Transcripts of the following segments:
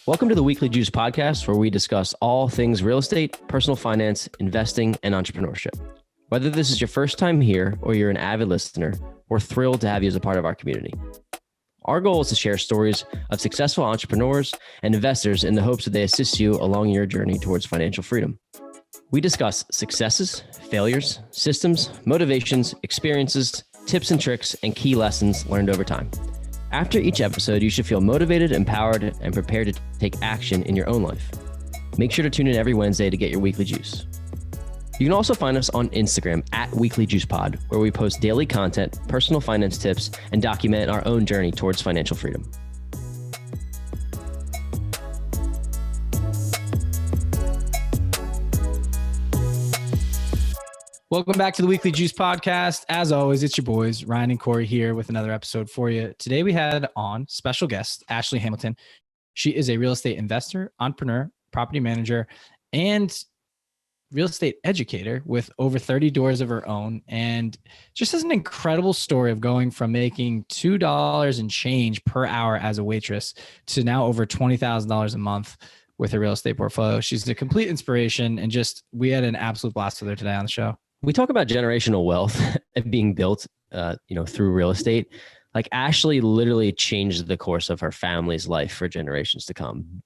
Welcome to the Weekly Juice podcast, where we discuss all things real estate, personal finance, investing, and entrepreneurship. Whether this is your first time here or you're an avid listener, we're thrilled to have you as a part of our community. Our goal is to share stories of successful entrepreneurs and investors in the hopes that they assist you along your journey towards financial freedom. We discuss successes, failures, systems, motivations, experiences, tips and tricks, and key lessons learned over time. After each episode, you should feel motivated, empowered, and prepared to take action in your own life. Make sure to tune in every Wednesday to get your weekly juice. You can also find us on Instagram at Weekly Juice Pod, where we post daily content, personal finance tips, and document our own journey towards financial freedom. Welcome back to the Weekly Juice Podcast. As always, it's your boys, Ryan and Corey, here with another episode for you. Today we had on special guest, Ashley Hamilton. She is a real estate investor, entrepreneur, property manager, and real estate educator with over 30 doors of her own, and just has an incredible story of going from making $2 and change per hour as a waitress to now over $20,000 a month with her real estate portfolio. She's a complete inspiration, and we had an absolute blast with her today on the show. We talk about generational wealth being built, through real estate. Like, Ashley literally changed the course of her family's life for generations to come.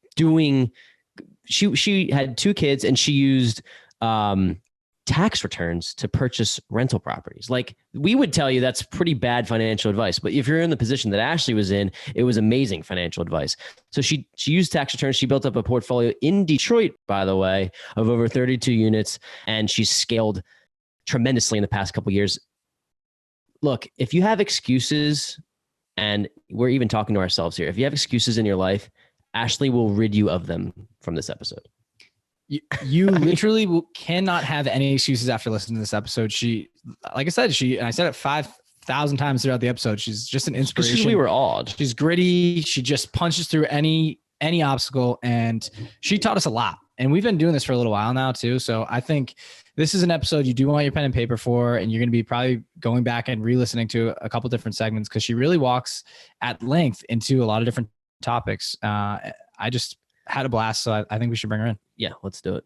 She had 2 kids, and she used tax returns to purchase rental properties. Like, we would tell you that's pretty bad financial advice, but if you're in the position that Ashley was in, it was amazing financial advice. So she used tax returns. She built up a portfolio in Detroit, by the way, of over 32 units, and she's scaled tremendously in the past couple of years. Look, if you have excuses, and we're even talking to ourselves here, if you have excuses in your life, Ashley will rid you of them from this episode. You literally cannot have any excuses after listening to this episode. She, like I said, and I said it 5,000 times throughout the episode, she's just an inspiration. Because we were awed. She's gritty. She just punches through any obstacle, and she taught us a lot. And we've been doing this for a little while now too. So I think this is an episode you do want your pen and paper for, and you're going to be probably going back and re-listening to a couple different segments, because she really walks at length into a lot of different topics. I just had a blast, so I think we should bring her in. Yeah, let's do it.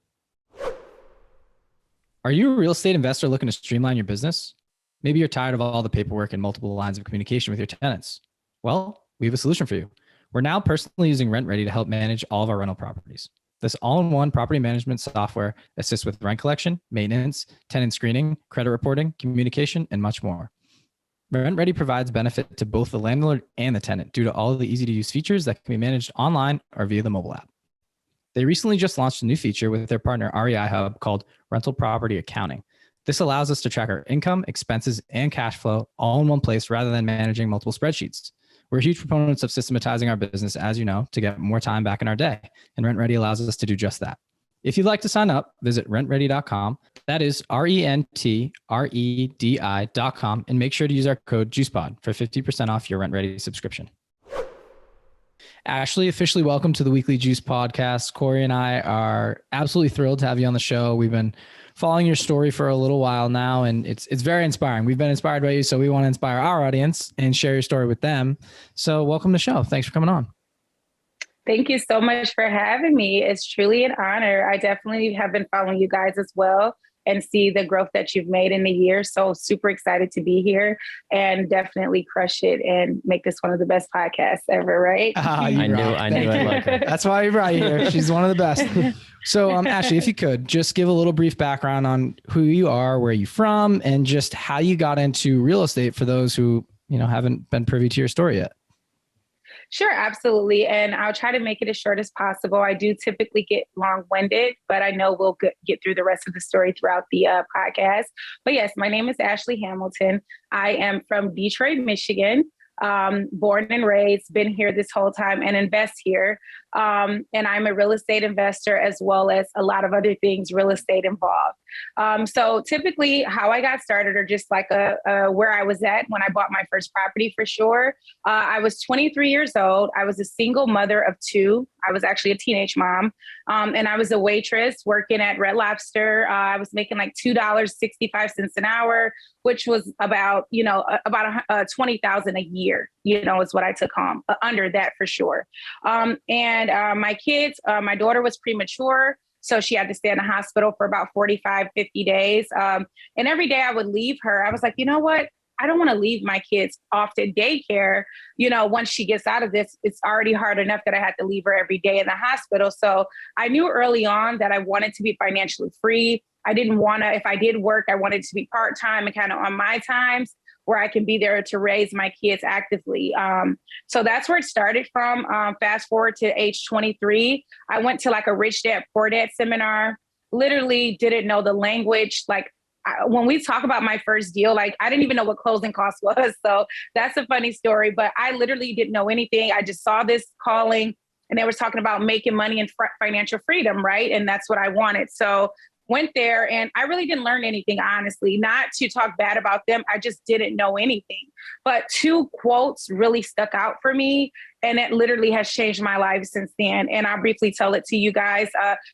Are you a real estate investor looking to streamline your business? Maybe you're tired of all the paperwork and multiple lines of communication with your tenants. Well, we have a solution for you. We're now personally using RentRedi to help manage all of our rental properties. This all-in-one property management software assists with rent collection, maintenance, tenant screening, credit reporting, communication, and much more. RentRedi provides benefit to both the landlord and the tenant due to all of the easy-to-use features that can be managed online or via the mobile app. They recently just launched a new feature with their partner REI Hub called Rental Property Accounting. This allows us to track our income, expenses, and cash flow all in one place rather than managing multiple spreadsheets. We're huge proponents of systematizing our business, as you know, to get more time back in our day, and RentRedi allows us to do just that. If you'd like to sign up, visit rentredi.com. That is rentredi.com, and make sure to use our code JUICEPOD for 50% off your RentRedi subscription. Ashley, officially welcome to the Weekly Juice Podcast. Corey and I are absolutely thrilled to have you on the show. We've been following your story for a little while now, and it's very inspiring. We've been inspired by you, so we want to inspire our audience and share your story with them. So welcome to the show. Thanks for coming on. Thank you so much for having me. It's truly an honor. I definitely have been following you guys as well and see the growth that you've made in the year. So super excited to be here and definitely crush it and make this one of the best podcasts ever, right? I knew I'd like her. That's why we brought you here. She's one of the best. So Ashley, if you could just give a little brief background on who you are, where you're from, and just how you got into real estate for those who, haven't been privy to your story yet. Sure, absolutely. And I'll try to make it as short as possible. I do typically get long-winded, but I know we'll get through the rest of the story throughout the podcast. But yes, my name is Ashley Hamilton. I am from Detroit, Michigan, born and raised, been here this whole time and invest here. And I'm a real estate investor as well as a lot of other things real estate involved. So typically how I got started or just like where I was at when I bought my first property for sure. I was 23 years old. I was a single mother of two. I was actually a teenage mom. And I was a waitress working at Red Lobster. I was making like $2.65 an hour, which was about $20,000 a year, is what I took home, under that for sure. And my kids, my daughter was premature. So she had to stay in the hospital for about 45, 50 days. And every day I would leave her. I was like, you know what? I don't want to leave my kids off to daycare. Once she gets out of this, it's already hard enough that I had to leave her every day in the hospital. So I knew early on that I wanted to be financially free. I didn't want to, if I did work, I wanted to be part-time and kind of on my times where I can be there to raise my kids actively. So that's where it started from. Fast forward to age 23, I went to like a Rich Dad, Poor Dad seminar, literally didn't know the language. Like when we talk about my first deal, like I didn't even know what closing costs was. So that's a funny story, but I literally didn't know anything. I just saw this calling and they were talking about making money and financial freedom, right? And that's what I wanted. So went there and I really didn't learn anything, honestly, not to talk bad about them. I just didn't know anything. But two quotes really stuck out for me. And it literally has changed my life since then. And I'll briefly tell it to you guys.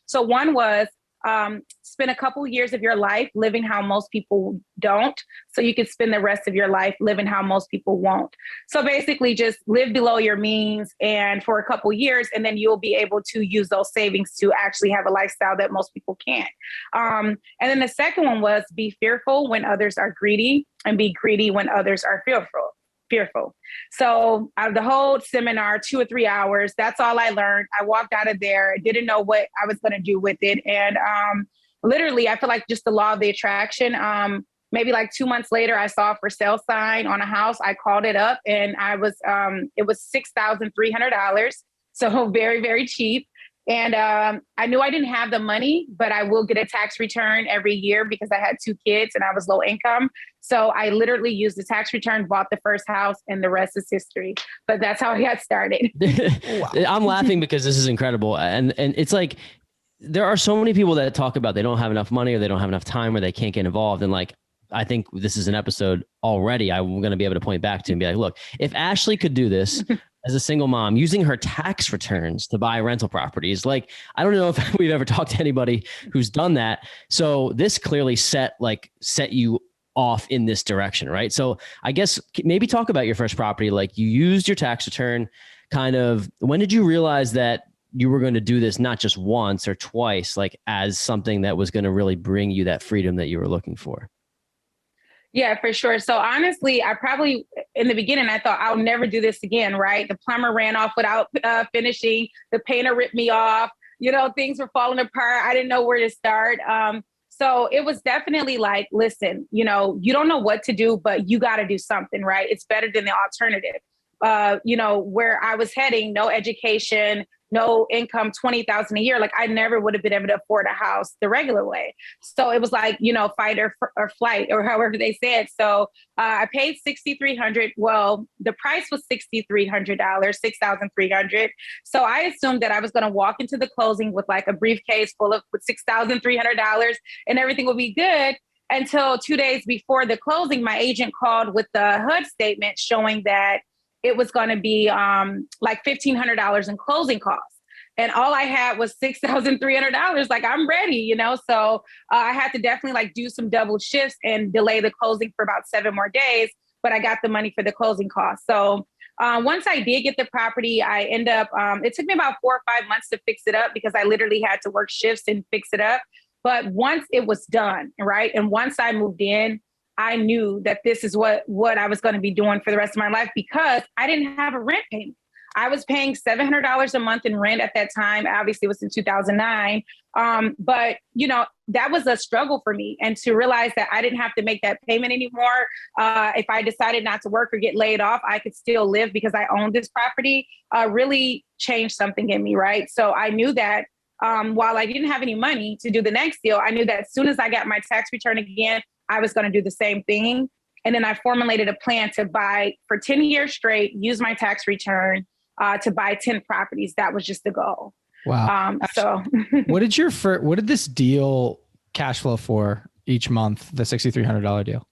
So one was, spend a couple years of your life living how most people don't, so you can spend the rest of your life living how most people won't. So basically just live below your means and for a couple years, and then you'll be able to use those savings to actually have a lifestyle that most people can't. And then the second one was be fearful when others are greedy and be greedy when others are fearful. So out of the whole seminar, 2 or 3 hours, that's all I learned. I walked out of there, didn't know what I was going to do with it. And literally, I feel like just the law of the attraction. Maybe like 2 months later, I saw a for sale sign on a house. I called it up and it was $6,300. So very, very cheap. And I knew I didn't have the money, but I will get a tax return every year because I had 2 kids and I was low income. So I literally used the tax return, bought the first house, and the rest is history. But that's how I got started. Wow. I'm laughing because this is incredible. And it's like, there are so many people that talk about they don't have enough money or they don't have enough time or they can't get involved. And like, I think this is an episode already I'm going to be able to point back to and be like, look, if Ashley could do this as a single mom using her tax returns to buy rental properties, like, I don't know if we've ever talked to anybody who's done that. So this clearly set you off in this direction, right? So I guess maybe talk about your first property. Like, you used your tax return, kind of, when did you realize that you were going to do this not just once or twice, like as something that was going to really bring you that freedom that you were looking for? Yeah, for sure. So honestly, I probably, in the beginning, I thought I'll never do this again, right? The plumber ran off without finishing. The painter ripped me off. Things were falling apart. I didn't know where to start. So it was definitely like, listen, you don't know what to do, but you got to do something, right? It's better than the alternative. Where I was heading, no education, no income, 20,000 a year. Like, I never would have been able to afford a house the regular way. So it was like, fight or flight, or however they said. So I paid $6,300. Well, the price was $6,300, $6,300. So I assumed that I was going to walk into the closing with like a briefcase full with $6,300 and everything would be good. Until 2 days before the closing, my agent called with the HUD statement showing that it was going to be like $1,500 in closing costs. And all I had was $6,300. Like, I'm ready, So I had to definitely like do some double shifts and delay the closing for about 7 more days. But I got the money for the closing costs. So once I did get the property, I end up, it took me about 4 or 5 months to fix it up because I literally had to work shifts and fix it up. But once it was done, right? And once I moved in, I knew that this is what I was going to be doing for the rest of my life because I didn't have a rent payment. I was paying $700 a month in rent at that time. Obviously, it was in 2009. But, that was a struggle for me. And to realize that I didn't have to make that payment anymore. If I decided not to work or get laid off, I could still live because I owned this property, really changed something in me, right? So I knew that while I didn't have any money to do the next deal, I knew that as soon as I got my tax return again, I was going to do the same thing. And then I formulated a plan to buy for 10 years straight, use my tax return, to buy 10 properties. That was just the goal. Wow. What did this deal cash flow for each month, the $6,300 deal?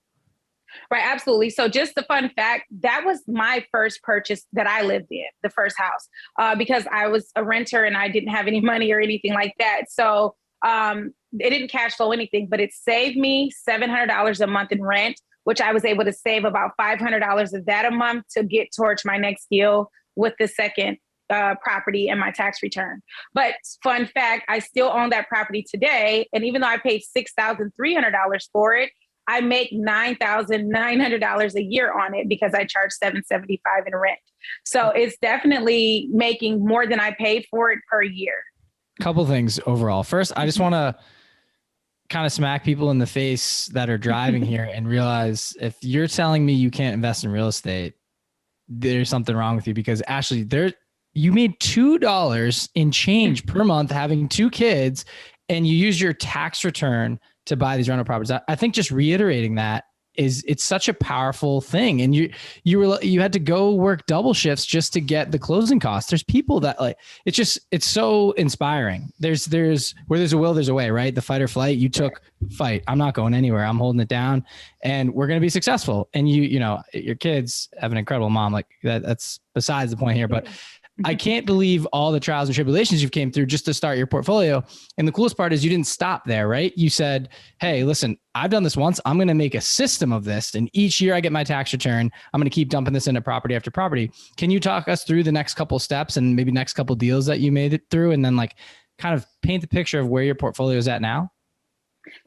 Right, absolutely. So just the fun fact, that was my first purchase that I lived in, the first house, because I was a renter and I didn't have any money or anything like that. So it didn't cash flow anything, but it saved me $700 a month in rent, which I was able to save about $500 of that a month to get towards my next deal with the second property and my tax return. But fun fact, I still own that property today. And even though I paid $6,300 for it, I make $9,900 a year on it because I charge $775 in rent. So it's definitely making more than I paid for it per year. Couple things overall. First, I just want to kind of smack people in the face that are driving here and realize if you're telling me you can't invest in real estate, there's something wrong with you, because Ashley, you made $2 in change per month having 2 kids, and you use your tax return to buy these rental properties. I think just reiterating that it's such a powerful thing. And you had to go work double shifts just to get the closing costs. There's people that it's so inspiring. There's where there's a will, there's a way, right? The fight or flight, you took fight. I'm not going anywhere. I'm holding it down and we're going to be successful. And your kids have an incredible mom. Like that's besides the point here, but I can't believe all the trials and tribulations you've came through just to start your portfolio. And the coolest part is you didn't stop there, right? You said, hey, listen, I've done this once. I'm going to make a system of this. And each year I get my tax return, I'm going to keep dumping this into property after property. Can you talk us through the next couple of steps and maybe next couple of deals that you made it through, and then kind of paint the picture of where your portfolio is at now?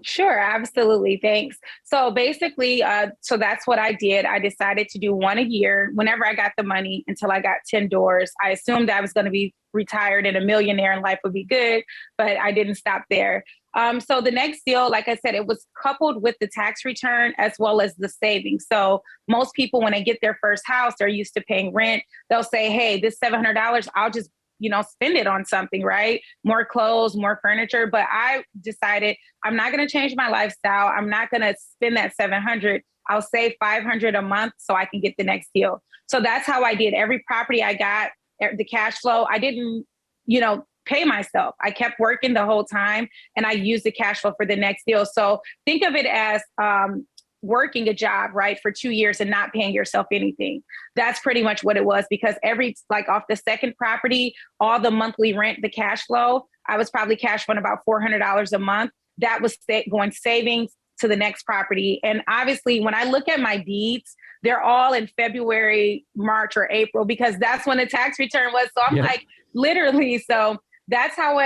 Sure, absolutely. Thanks. So basically, so that's what I did. I decided to do one a year whenever I got the money until I got 10 doors. I assumed I was going to be retired and a millionaire and life would be good, but I didn't stop there. So the next deal, like I said, it was coupled with the tax return as well as the savings. So most people, when they get their first house, they're used to paying rent. They'll say, hey, this $700, I'll just spend it on something, right? More clothes, more furniture. But I decided I'm not going to change my lifestyle. I'm not going to spend that $700. I'll save $500 a month so I can get the next deal. So that's how I did. Every property I got, the cash flow, I didn't, pay myself. I kept working the whole time and I used the cash flow for the next deal. So think of it as, working a job, right, for 2 years and not paying yourself anything. That's pretty much what it was, because off the second property, all the monthly rent, the cash flow, I was probably cash flowing about $400 a month. That was going savings to the next property. And obviously when I look at my deeds, they're all in February, March, or April, because that's when the tax return was. So I'm literally, so that's how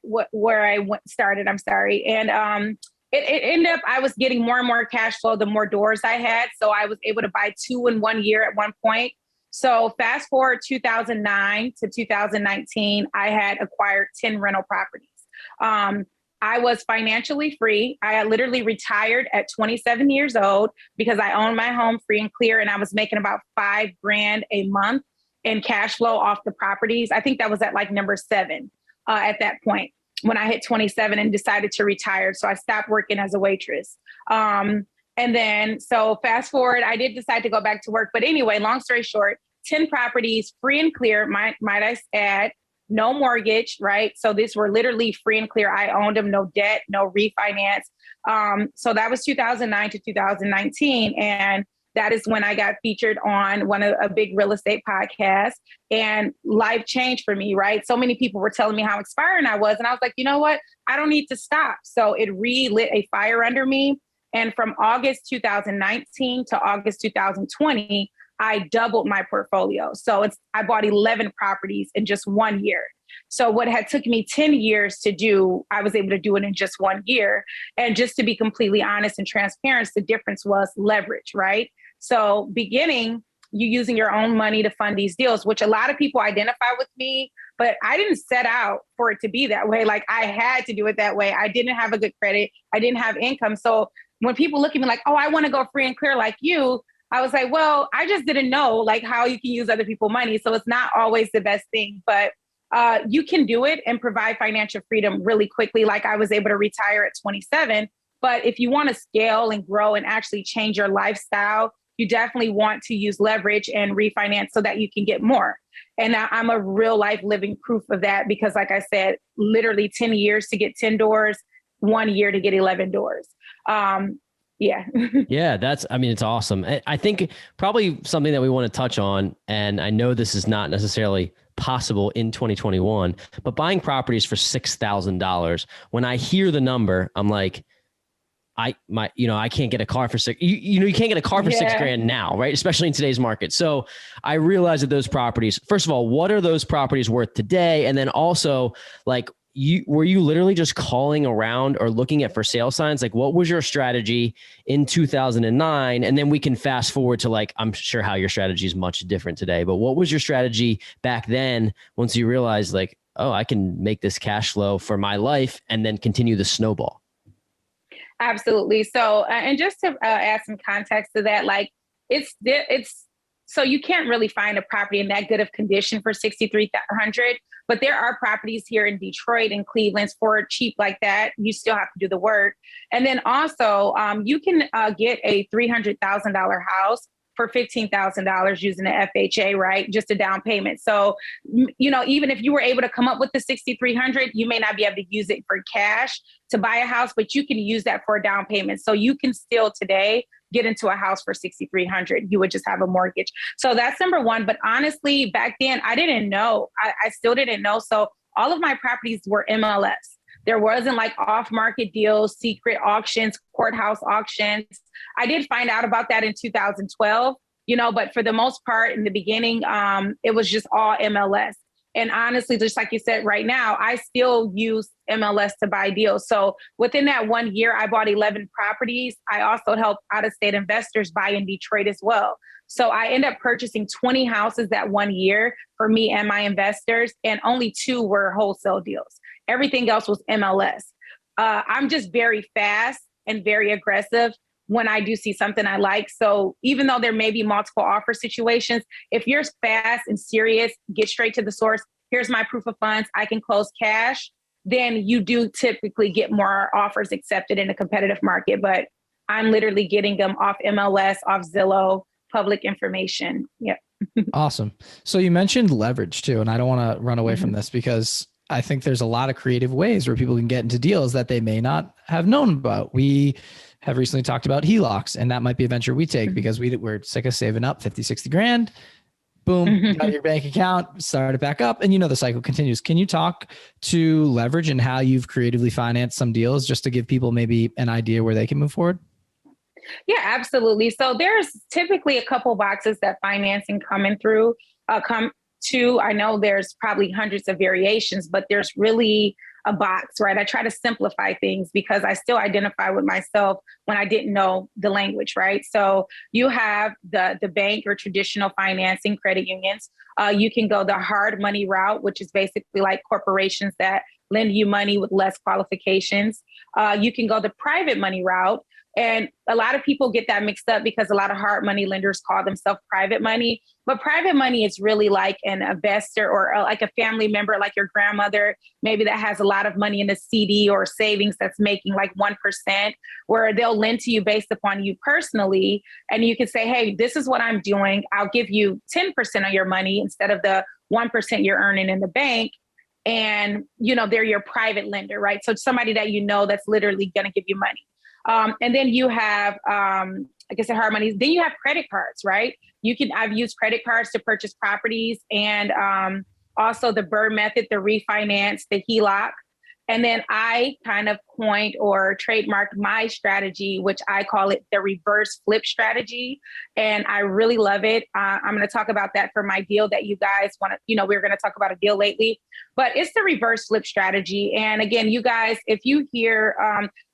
where I started. I'm sorry. And, it ended up, I was getting more and more cash flow the more doors I had. So I was able to buy 2 in 1 year at one point. So fast forward 2009 to 2019, I had acquired 10 rental properties. I was financially free. I had literally retired at 27 years old because I owned my home free and clear. And I was making about $5,000 a month in cash flow off the properties. I think that was at number 7 at that point, when I hit 27 and decided to retire. So I stopped working as a waitress. And then, so fast forward, I did decide to go back to work. But anyway, long story short, 10 properties, free and clear, might I add, no mortgage, right? So these were literally free and clear. I owned them, no debt, no refinance. So that was 2009 to 2019. And that is when I got featured on a big real estate podcast, and life changed for me, right? So many people were telling me how inspiring I was. And I was like, you know what? I don't need to stop. So it relit a fire under me. And from August 2019 to August 2020, I doubled my portfolio. So I bought 11 properties in just 1 year. So what had took me 10 years to do, I was able to do it in just 1 year. And just to be completely honest and transparent, the difference was leverage, right? So beginning, you using your own money to fund these deals, which a lot of people identify with me, but I didn't set out for it to be that way. I had to do it that way. I didn't have a good credit. I didn't have income. So when people look at me like, oh, I want to go free and clear like you, I was like, well, I just didn't know how you can use other people's money. So it's not always the best thing, but you can do it and provide financial freedom really quickly. I was able to retire at 27. But if you want to scale and grow and actually change your lifestyle, you definitely want to use leverage and refinance so that you can get more. And I'm a real life living proof of that because like I said, literally 10 years to get 10 doors, 1 year to get 11 doors. Yeah. Yeah, it's awesome. I think probably something that we want to touch on, and I know this is not necessarily possible in 2021, but buying properties for $6,000. When I hear the number, I'm like, I can't get a car for six. You can't get a car for $6,000 now, right? Especially in today's market. So I realize that those properties, first of all, what are those properties worth today? And then also, like, were you literally just calling around or looking at for sale signs? Like, what was your strategy in 2009? And then we can fast forward to, like, I'm sure how your strategy is much different today, but what was your strategy back then once you realized, like, oh, I can make this cash flow for my life and then continue the snowball? Absolutely. So, and just to add some context to that, like it's so you can't really find a property in that good of condition for 6,300, but there are properties here in Detroit and Cleveland for cheap like that. You still have to do the work. And then also you can get a $300,000 house for $15,000 using the FHA, right? Just a down payment. So, even if you were able to come up with the 6,300, you may not be able to use it for cash to buy a house, but you can use that for a down payment. So you can still today get into a house for 6,300. You would just have a mortgage. So that's number one. But honestly, back then I didn't know. I still didn't know. So all of my properties were MLS. There wasn't like off-market deals, secret auctions, courthouse auctions. I did find out about that in 2012, but for the most part in the beginning, it was just all MLS. And honestly, just like you said, right now, I still use MLS to buy deals. So within that 1 year, I bought 11 properties. I also helped out-of-state investors buy in Detroit as well. So I ended up purchasing 20 houses that 1 year for me and my investors, and only 2 were wholesale deals. Everything else was MLS. I'm just very fast and very aggressive when I do see something I like. So even though there may be multiple offer situations, if you're fast and serious, get straight to the source, here's my proof of funds, I can close cash, then you do typically get more offers accepted in a competitive market. But I'm literally getting them off MLS, off Zillow, public information. Yeah. Awesome. So you mentioned leverage too, and I don't want to run away from this because I think there's a lot of creative ways where people can get into deals that they may not have known about. We have recently talked about HELOCs, and that might be a venture we take because we're sick of saving up 50, 60 grand. Boom, got your bank account, start it back up, and the cycle continues. Can you talk to leverage and how you've creatively financed some deals just to give people maybe an idea where they can move forward? Yeah, absolutely. So there's typically a couple boxes that financing come to. I know there's probably hundreds of variations, but there's really a box, right? I try to simplify things because I still identify with myself when I didn't know the language, right? So you have the bank or traditional financing, credit unions. You can go the hard money route, which is basically like corporations that lend you money with less qualifications. You can go the private money route. And a lot of people get that mixed up because a lot of hard money lenders call themselves private money. But private money is really like an investor or like a family member, like your grandmother, maybe that has a lot of money in a CD or savings that's making like 1%, where they'll lend to you based upon you personally. And you can say, hey, this is what I'm doing. I'll give you 10% of your money instead of the 1% you're earning in the bank. And, they're your private lender, right? So somebody that that's literally going to give you money. And then you have, like I said, hard money. Then you have credit cards, right? I've used credit cards to purchase properties and also the BRRRR method, the refinance, the HELOC. And then I kind of coined or trademarked my strategy, which I call it the reverse flip strategy. And I really love it. I'm going to talk about that for my deal that you guys want to, we're going to talk about a deal lately, but it's the reverse flip strategy. And again, you guys, if you hear,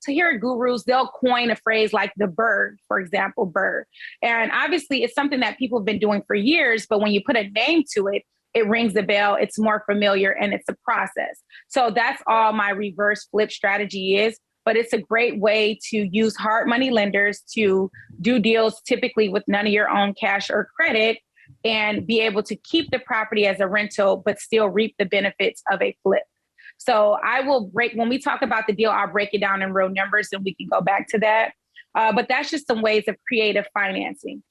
to hear gurus, they'll coin a phrase like the BRRRR, for example, BRRRR. And obviously it's something that people have been doing for years, but when you put a name to it, it rings a bell, it's more familiar, and it's a process. So that's all my reverse flip strategy is. But it's a great way to use hard money lenders to do deals typically with none of your own cash or credit and be able to keep the property as a rental, but still reap the benefits of a flip. So when we talk about the deal, I'll break it down in real numbers and we can go back to that. But that's just some ways of creative financing.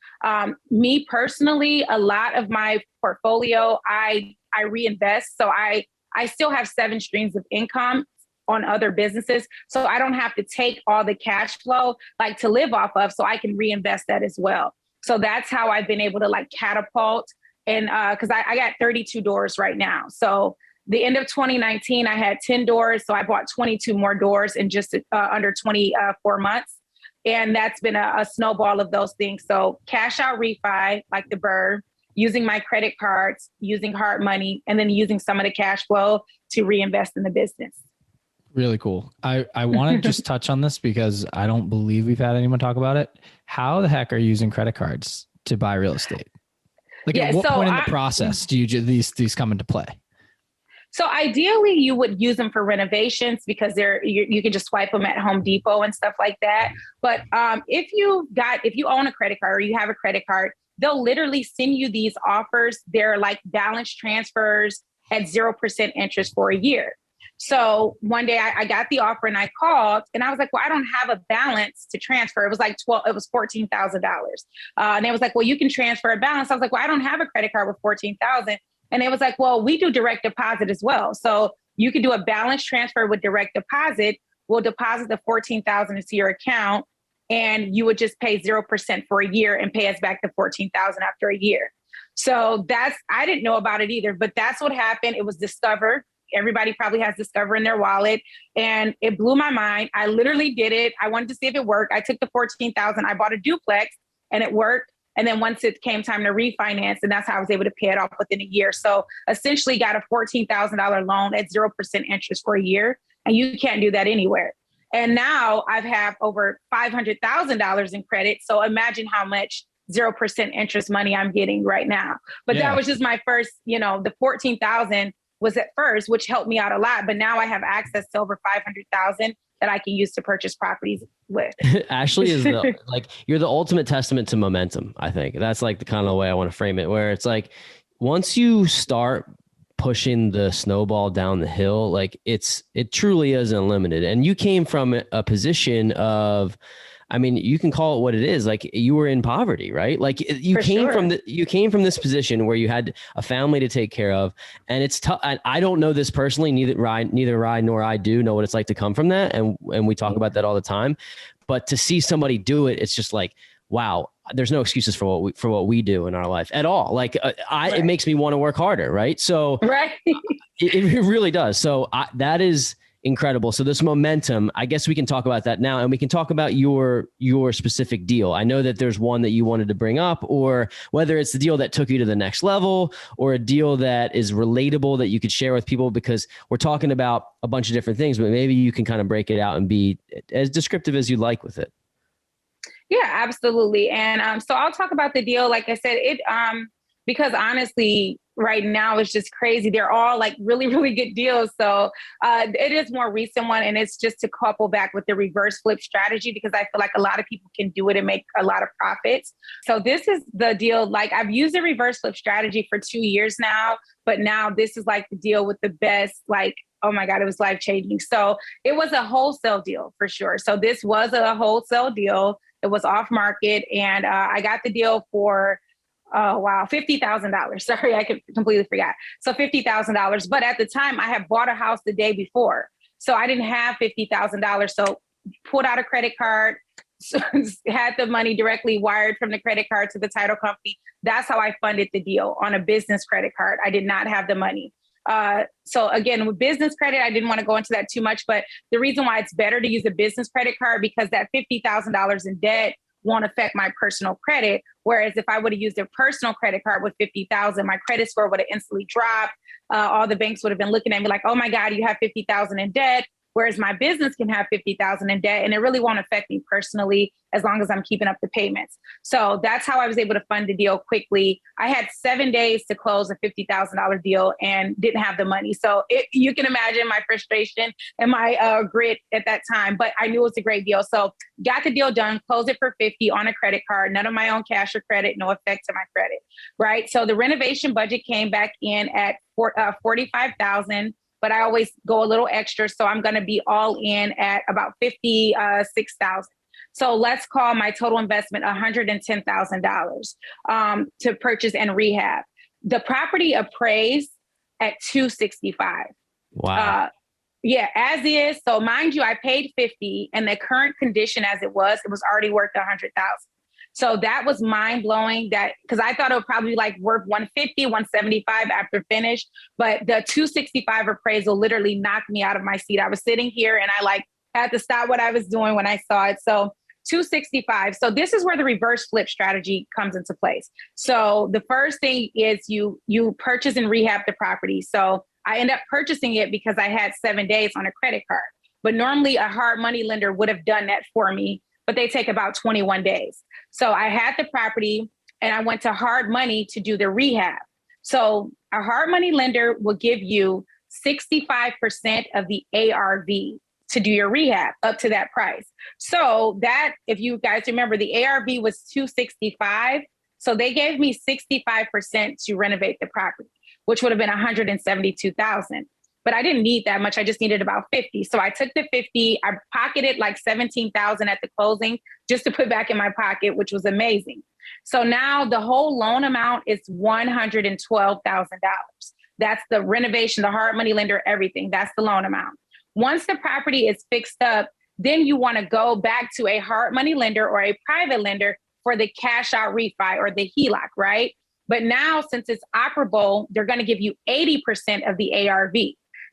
Me personally, a lot of my portfolio, I reinvest. So I still have 7 streams of income on other businesses. So I don't have to take all the cash flow like to live off of, so I can reinvest that as well. So that's how I've been able to like catapult. And because I got 32 doors right now. So the end of 2019, I had 10 doors. So I bought 22 more doors in just under 24 months. And that's been a snowball of those things. So cash out refi, like the bird, using my credit cards, using hard money, and then using some of the cash flow to reinvest in the business. Really cool. I want to just touch on this because I don't believe we've had anyone talk about it. How the heck are you using credit cards to buy real estate? Like at what point in the process do these come into play? So ideally you would use them for renovations because you can just swipe them at Home Depot and stuff like that. But if you own a credit card or you have a credit card, they'll literally send you these offers. They're like balance transfers at 0% interest for a year. So one day I got the offer and I called and I was like, well, I don't have a balance to transfer. It was like $14,000. And it was like, well, you can transfer a balance. I was like, well, I don't have a credit card with 14,000. And it was like, well, we do direct deposit as well. So you could do a balance transfer with direct deposit. We'll deposit the 14,000 into your account and you would just pay 0% for a year and pay us back the 14,000 after a year. So I didn't know about it either, but that's what happened. It was Discover. Everybody probably has Discover in their wallet and it blew my mind. I literally did it. I wanted to see if it worked. I took the 14,000, I bought a duplex and it worked. And then once it came time to refinance, and that's how I was able to pay it off within a year. So essentially got a $14,000 loan at 0% interest for a year. And you can't do that anywhere. And now I have over $500,000 in credit. So imagine how much 0% interest money I'm getting right now. But that was just my first, the 14,000 was at first, which helped me out a lot. But now I have access to over 500,000 that I can use to purchase properties with. Ashley is you're the ultimate testament to momentum. I think that's like the kind of way I want to frame it, where it's like, once you start pushing the snowball down the hill, like it truly is unlimited. And you came from a position of, I mean, you can call it what it is. Like you were in poverty, right? Like you came from this position where you had a family to take care of, and it's tough. I don't know this personally. Neither Ryan nor I do know what it's like to come from that, and we talk about that all the time. But to see somebody do it, it's just like, wow. There's no excuses for what we do in our life at all. Like it makes me want to work harder, right? So it really does. So that is incredible. So this momentum, I guess we can talk about that now, and we can talk about your specific deal. I know that there's one that you wanted to bring up, or whether it's the deal that took you to the next level or a deal that is relatable that you could share with people, because we're talking about a bunch of different things, but maybe you can kind of break it out and be as descriptive as you like with it. Yeah, absolutely. And so I'll talk about the deal. Like I said, because honestly, right now it's just crazy. They're all like really, really good deals. So it is more recent one. And it's just to couple back with the reverse flip strategy, because I feel like a lot of people can do it and make a lot of profits. So this is the deal. Like I've used the reverse flip strategy for 2 years now, but now this is like the deal with the best, like, oh my God, it was life-changing. So it was a wholesale deal for sure. So this was a wholesale deal. It was off market, and I got the deal for, $50,000. Sorry, I completely forgot. So $50,000. But at the time, I had bought a house the day before, so I didn't have $50,000. So pulled out a credit card, had the money directly wired from the credit card to the title company. That's how I funded the deal, on a business credit card. I did not have the money. So again, with business credit, I didn't want to go into that too much, but the reason why it's better to use a business credit card, because that $50,000 in debt won't affect my personal credit. Whereas if I would have used a personal credit card with 50,000, my credit score would have instantly dropped. All the banks would have been looking at me like, oh my God, you have 50,000 in debt. Whereas my business can have 50,000 in debt, and it really won't affect me personally as long as I'm keeping up the payments. So that's how I was able to fund the deal quickly. I had 7 days to close a $50,000 deal and didn't have the money. So you can imagine my frustration and my grit at that time, but I knew it was a great deal. So got the deal done, closed it for 50 on a credit card, none of my own cash or credit, no effect to my credit, right? So the renovation budget came back in at 45,000. But I always go a little extra. So I'm going to be all in at about 56,000. So let's call my total investment $110,000 to purchase and rehab. The property appraised at 265. Wow. Yeah, as is. So mind you, I paid 50 and the current condition as it was already worth 100,000. So that was mind blowing that because I thought it would probably be like worth 150, 175 after finish. But the 265 appraisal literally knocked me out of my seat. I was sitting here and I like had to stop what I was doing when I saw it. So 265. So this is where the reverse flip strategy comes into place. So the first thing is you purchase and rehab the property. So I end up purchasing it because I had 7 days on a credit card. But normally a hard money lender would have done that for me, but they take about 21 days. So I had the property and I went to hard money to do the rehab. So a hard money lender will give you 65% of the ARV to do your rehab up to that price. So that, if you guys remember, the ARV was 265. So they gave me 65% to renovate the property, which would have been 172,000. But I didn't need that much. I just needed about 50. So I took the 50, I pocketed like 17,000 at the closing just to put back in my pocket, which was amazing. So now the whole loan amount is $112,000. That's the renovation, the hard money lender, everything. That's the loan amount. Once the property is fixed up, then you want to go back to a hard money lender or a private lender for the cash out refi or the HELOC, right? But now, since it's operable, they're going to give you 80% of the ARV.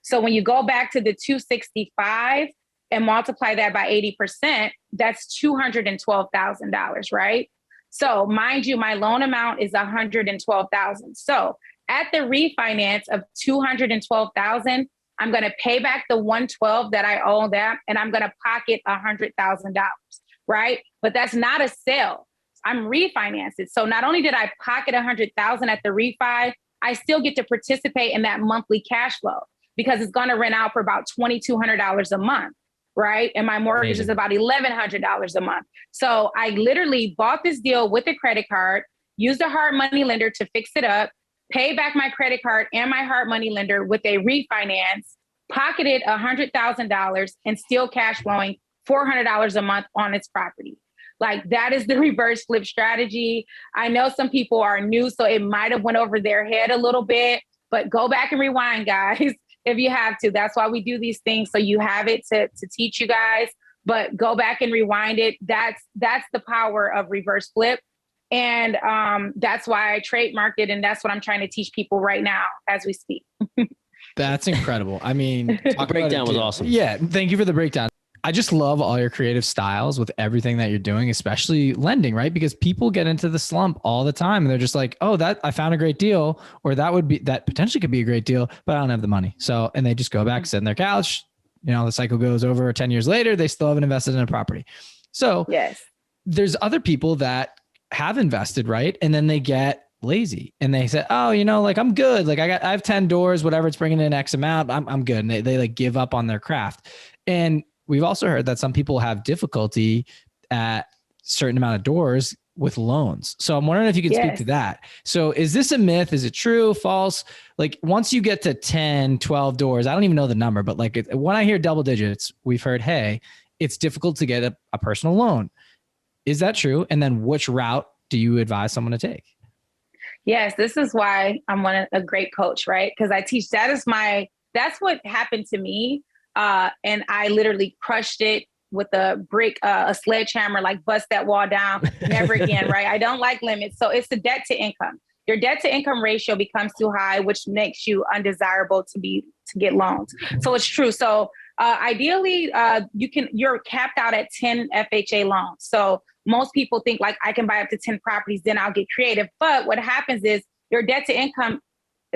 So when you go back to the 265 and multiply that by 80%, that's $212,000, right? So mind you, my loan amount is $112,000. So at the refinance of $212,000, I'm going to pay back the $112,000 that I owe them, and I'm going to pocket $100,000, right? But that's not a sale. I'm refinancing. So not only did I pocket $100,000 at the refi, I still get to participate in that monthly cash flow because it's going to rent out for about $2,200 a month, right? And my mortgage is about $1,100 a month. So I literally bought this deal with a credit card, used a hard money lender to fix it up, pay back my credit card and my hard money lender with a refinance, pocketed $100,000 and still cash flowing $400 a month on its property. Like that is the reverse flip strategy. I know some people are new, so it might have went over their head a little bit, but go back and rewind, guys, if you have to. That's why we do these things. So you have it to teach you guys, but go back and rewind it. That's the power of reverse flip. And that's why I trademarked it. And that's what I'm trying to teach people right now as we speak. That's incredible. I mean, the breakdown was awesome. Yeah. Thank you for the breakdown. I just love all your creative styles with everything that you're doing, especially lending, right? Because people get into the slump all the time and they're just like, oh, that I found a great deal, or that potentially could be a great deal, but I don't have the money. So, and they just go back, sit on their couch, the cycle goes over 10 years later, they still haven't invested in a property. So yes, there's other people that have invested, right? And then they get lazy and they say, oh, like I'm good. Like I have 10 doors, whatever it's bringing in X amount, I'm good. And they like give up on their craft. And we've also heard that some people have difficulty at certain amount of doors with loans. So I'm wondering if you could speak to that. So is this a myth? Is it true, false? Like once you get to 10, 12 doors, I don't even know the number, but like when I hear double digits, we've heard, hey, it's difficult to get a personal loan. Is that true? And then which route do you advise someone to take? Yes, this is why I'm a great coach, right? Because I teach, that's what happened to me. And I literally crushed it with a brick, a sledgehammer, like bust that wall down, never again, right? I don't like limits. So it's the debt to income. Your debt to income ratio becomes too high, which makes you undesirable to get loans. So it's true. So ideally, you're capped out at 10 FHA loans. So most people think like I can buy up to 10 properties, then I'll get creative. But what happens is your debt to income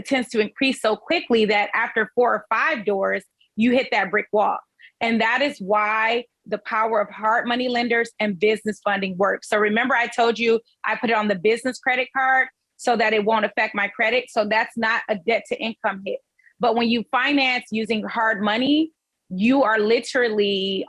tends to increase so quickly that after 4 or 5 doors, you hit that brick wall. And that is why the power of hard money lenders and business funding works. So remember, I told you I put it on the business credit card so that it won't affect my credit. So that's not a debt to income hit. But when you finance using hard money, you are literally,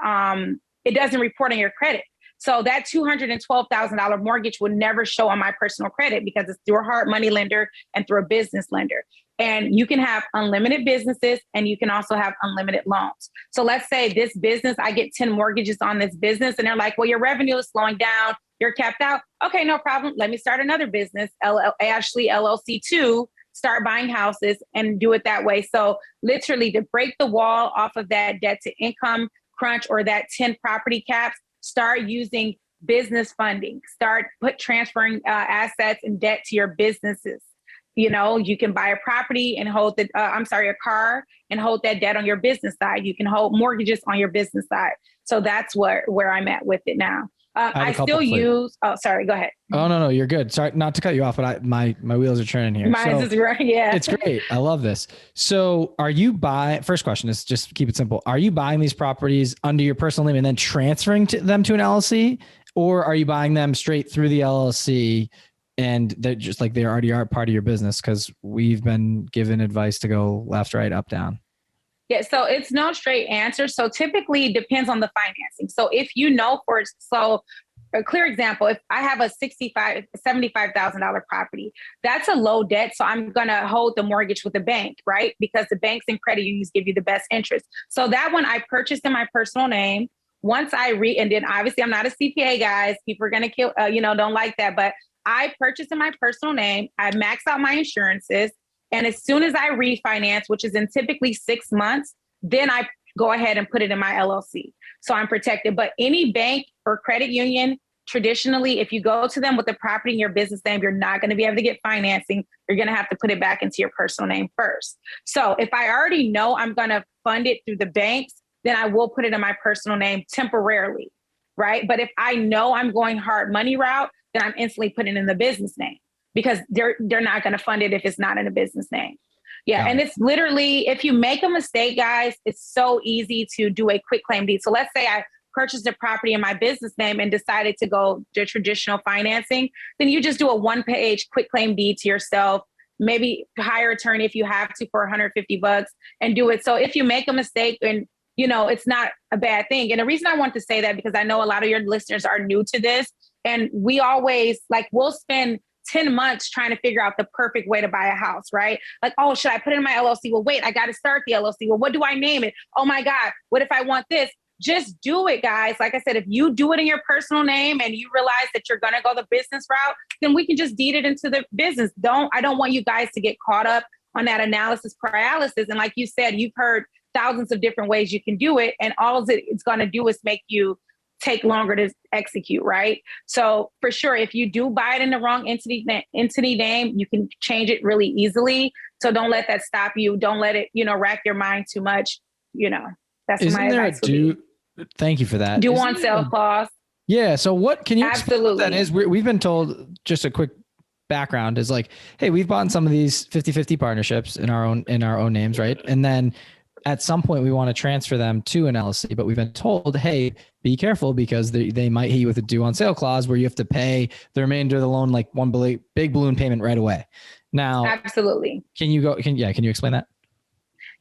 it doesn't report on your credit. So that $212,000 mortgage would never show on my personal credit because it's through a hard money lender and through a business lender. And you can have unlimited businesses and you can also have unlimited loans. So let's say this business, I get 10 mortgages on this business and they're like, well, your revenue is slowing down. You're capped out. Okay, no problem. Let me start another business, Ashley LLC 2, start buying houses and do it that way. So literally to break the wall off of that debt to income crunch or that 10 property caps, start using business funding, transferring assets and debt to your businesses. You know, you can buy a property and hold a car and hold that debt on your business side. You can hold mortgages on your business side. So that's where I'm at with it now. I still use, sorry, go ahead. Oh, no, you're good. Sorry, not to cut you off, but my wheels are turning here. Mine's is right, yeah. It's great. I love this. So first question is just keep it simple. Are you buying these properties under your personal name and then transferring them to an LLC? Or are you buying them straight through the LLC and they're just like they already are part of your business? Because we've been given advice to go left, right, up, down. Yeah, so it's no straight answer. So typically it depends on the financing. So if you know a clear example, if I have a $75,000 property, that's a low debt. So I'm going to hold the mortgage with the bank, right? Because the banks and credit unions give you the best interest. So that one I purchased in my personal name. Once and then obviously I'm not a CPA, guys. People are going to kill, don't like that. But I purchased in my personal name. I maxed out my insurances. And as soon as I refinance, which is in typically 6 months, then I go ahead and put it in my LLC. So I'm protected. But any bank or credit union, traditionally, if you go to them with the property in your business name, you're not going to be able to get financing. You're going to have to put it back into your personal name first. So if I already know I'm going to fund it through the banks, then I will put it in my personal name temporarily, right? But if I know I'm going hard money route, then I'm instantly putting it in the business name because they're not going to fund it if it's not in a business name. Yeah. And it's literally, if you make a mistake, guys, it's so easy to do a quick claim deed. So let's say I purchased a property in my business name and decided to go to traditional financing, then you just do a 1-page quick claim deed to yourself, maybe hire an attorney if you have to for $150 and do it. So if you make a mistake and it's not a bad thing. And the reason I want to say that, because I know a lot of your listeners are new to this and we always we'll spend 10 months trying to figure out the perfect way to buy a house, right? Like, oh, should I put it in my LLC? Well, wait, I got to start the LLC. Well, what do I name it? Oh my God, what if I want this? Just do it, guys. Like I said, if you do it in your personal name and you realize that you're going to go the business route, then we can just deed it into the business. I don't want you guys to get caught up on that analysis paralysis. And like you said, you've heard thousands of different ways you can do it. And all it's going to do is make you take longer to execute, right? So for sure, if you do buy it in the wrong entity name, you can change it really easily. So don't let that stop you. Don't let it, rack your mind too much. That's my advice. Thank you for that. Do on sale clause. Yeah. So what can you explain what that is? We've been told, just a quick background is like, hey, we've bought some of these 50-50 partnerships in our own names, right? And then at some point we want to transfer them to an LLC, but we've been told, hey, be careful because they might hit you with a due on sale clause where you have to pay the remainder of the loan, like one big balloon payment right away. Now, absolutely. Can you explain that?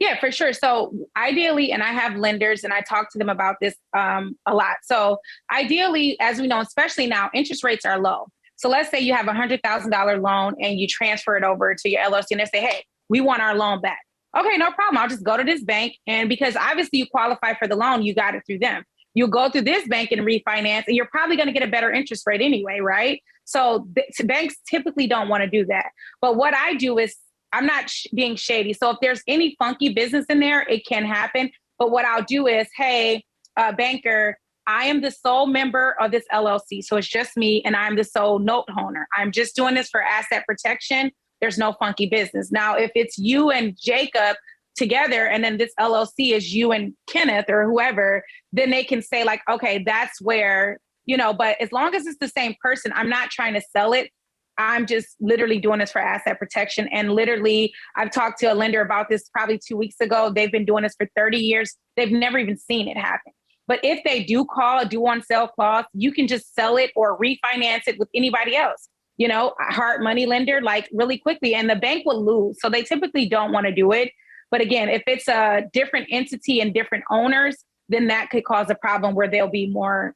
Yeah, for sure. So ideally, and I have lenders and I talk to them about this a lot. So ideally, as we know, especially now, interest rates are low. So let's say you have a $100,000 loan and you transfer it over to your LLC and they say, hey, we want our loan back. Okay, no problem. I'll just go to this bank. And because obviously you qualify for the loan, you got it through them. You'll go through this bank and refinance, and you're probably going to get a better interest rate anyway, right? So banks typically don't want to do that. But what I do is I'm not being shady. So if there's any funky business in there, it can happen. But what I'll do is, hey, banker, I am the sole member of this LLC. So it's just me and I'm the sole note owner. I'm just doing this for asset protection. There's no funky business. Now, if it's you and Jacob together and then this LLC is you and Kenneth or whoever, then they can say like, okay, that's where, but as long as it's the same person, I'm not trying to sell it. I'm just literally doing this for asset protection. And literally, I've talked to a lender about this probably 2 weeks ago. They've been doing this for 30 years. They've never even seen it happen. But if they do call a due on sale clause, you can just sell it or refinance it with anybody else, a hard money lender, like really quickly, and the bank will lose. So they typically don't want to do it. But again, if it's a different entity and different owners, then that could cause a problem where they'll be more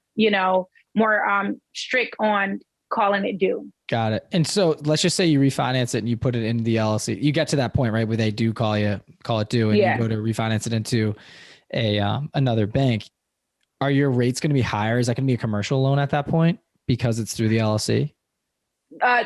more strict on calling it due. Got it. And so let's just say you refinance it and you put it into the LLC. You get to that point, right, where they do call it due, and you go to refinance it into another bank. Are your rates going to be higher? Is that going to be a commercial loan at that point because it's through the LLC?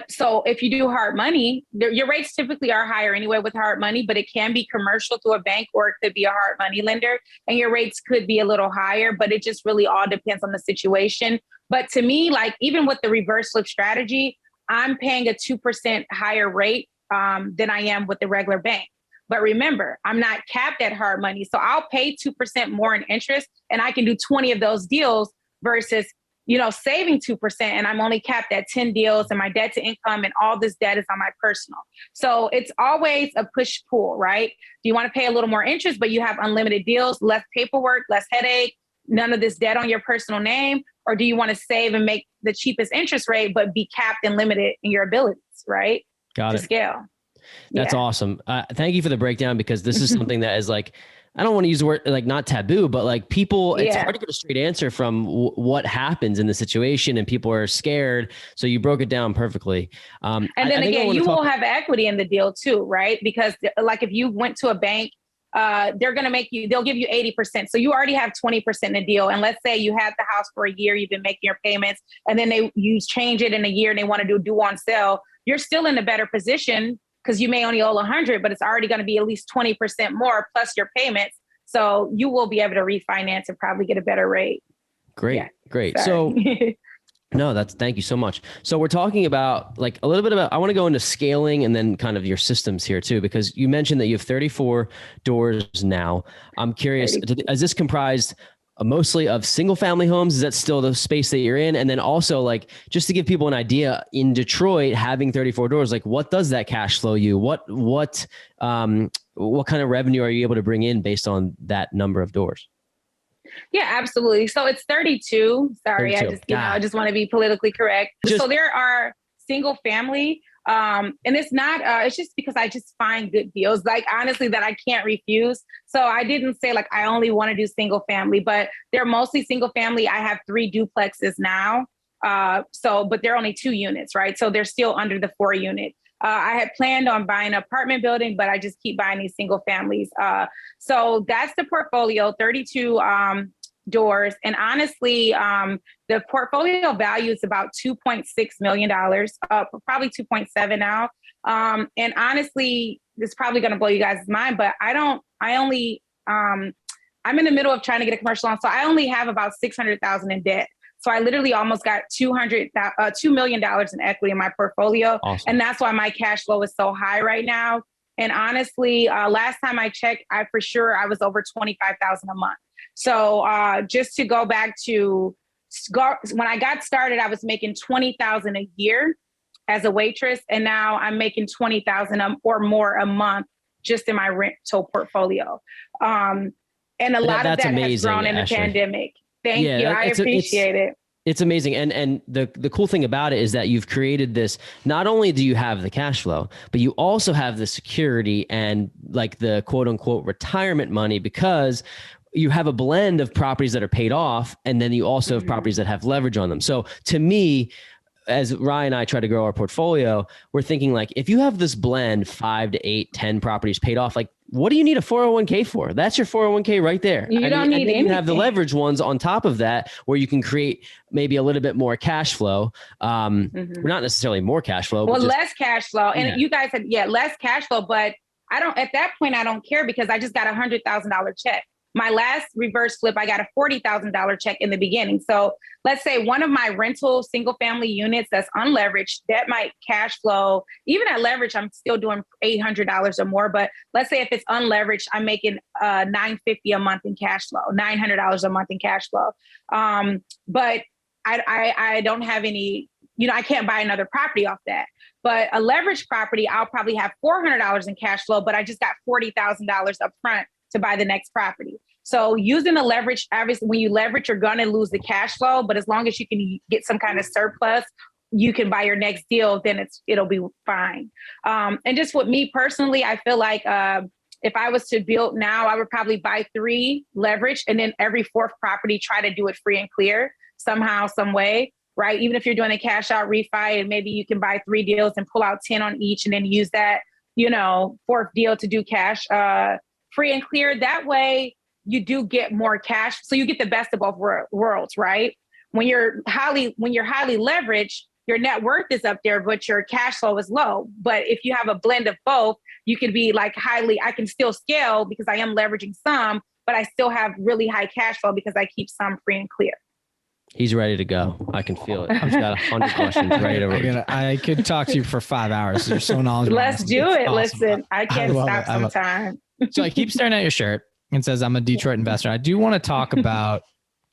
So if you do hard money, your rates typically are higher anyway with hard money, but it can be commercial through a bank, or it could be a hard money lender, and your rates could be a little higher, but it just really all depends on the situation. But to me, like even with the reverse flip strategy, I'm paying a 2% higher rate than I am with the regular bank. But remember, I'm not capped at hard money. So I'll pay 2% more in interest, and I can do 20 of those deals versus, saving 2%, and I'm only capped at 10 deals, and my debt to income and all this debt is on my personal. So it's always a push pull, right? Do you want to pay a little more interest, but you have unlimited deals, less paperwork, less headache, none of this debt on your personal name? Or do you want to save and make the cheapest interest rate, but be capped and limited in your abilities, right? Got to it. Scale. That's awesome. Thank you for the breakdown, because this is something that is like, I don't want to use the word like not taboo, but like people, it's hard to get a straight answer from what happens in the situation, and people are scared. So you broke it down perfectly. And then again, you will have equity in the deal too, right? Because like if you went to a bank, they're going to they'll give you 80%. So you already have 20% in the deal. And let's say you had the house for a year, you've been making your payments, and then you change it in a year and they want to do due on sale. You're still in a better position because you may only owe 100, but it's already going to be at least 20% more plus your payments. So you will be able to refinance and probably get a better rate. Great. Yeah. Great. Sorry. So thank you so much. So we're talking about like a little bit about, I want to go into scaling and then kind of your systems here too, because you mentioned that you have 34 doors now. I'm curious, is this comprised mostly of single family homes? Is that still the space that you're in? And then also like, just to give people an idea, in Detroit, having 34 doors, like what does that cash flow you? What kind of revenue are you able to bring in based on that number of doors? Yeah, absolutely. So it's 32. Sorry, 32. I just want to be politically correct. So there are single family, and it's not, it's just because I just find good deals, like honestly, that I can't refuse. So I didn't say like, I only want to do single family, but they're mostly single family. I have 3 duplexes now. But they're only 2 units, right? So they're still under the 4 unit. I had planned on buying an apartment building, but I just keep buying these single families. So that's the portfolio, 32 doors. And honestly, the portfolio value is about $2.6 million, probably 2.7 now. And honestly, this is probably going to blow you guys' mind, but I'm in the middle of trying to get a commercial loan. So I only have about $600,000 in debt. So I literally almost got $2 million in equity in my portfolio. Awesome. And that's why my cash flow is so high right now. And honestly, last time I checked, I was over $25,000 a month. So just to go back to when I got started, I was making $20,000 a year as a waitress. And now I'm making $20,000 or more a month just in my rental portfolio. And a lot of that amazing, has grown in the Ashley. Pandemic. Thank you. I appreciate it. It's amazing. And the cool thing about it is that you've created this, not only do you have the cash flow, but you also have the security and like the quote unquote retirement money, because you have a blend of properties that are paid off. And then you also have properties that have leverage on them. So to me, as Ryan and I try to grow our portfolio, we're thinking like, if you have this blend, 5 to 8, 10 properties paid off, like what do you need a 401k for? That's your 401k right there. You don't need anything. You have the leverage ones on top of that, where you can create maybe a little bit more cash flow. Not necessarily more cash flow. Well, but less cash flow. And you guys said, less cash flow, but at that point, I don't care because I just got $100,000 check. My last reverse flip, I got a $40,000 check in the beginning. So let's say one of my rental single family units that's unleveraged, that might cash flow. Even at leverage, I'm still doing $800 or more. But let's say if it's unleveraged, I'm making $950 a month in cash flow, $900 a month in cash flow. But I don't have any, I can't buy another property off that. But a leveraged property, I'll probably have $400 in cash flow, but I just got $40,000 up front to buy the next property. So using the leverage, obviously when you leverage, you're going to lose the cash flow, but as long as you can get some kind of surplus, you can buy your next deal, then it'll be fine. And just with me personally, I feel like if I was to build now, I would probably buy 3 leverage and then every 4th property, try to do it free and clear. somehow, some way, right? Even if you're doing a cash out refi and maybe you can buy 3 deals and pull out 10 on each and then use that, fourth deal to do cash free and clear. That way you do get more cash. So you get the best of both worlds, right? When you're highly leveraged, your net worth is up there, but your cash flow is low. But if you have a blend of both, you can be like I can still scale because I am leveraging some, but I still have really high cash flow because I keep some free and clear. He's ready to go. I can feel it. He's got 100 questions ready to I could talk to you for 5 hours. You're so knowledgeable. Let's do it. Awesome. Listen, I can't stop sometime. So I keep staring at your shirt and says, I'm a Detroit investor. I do want to talk about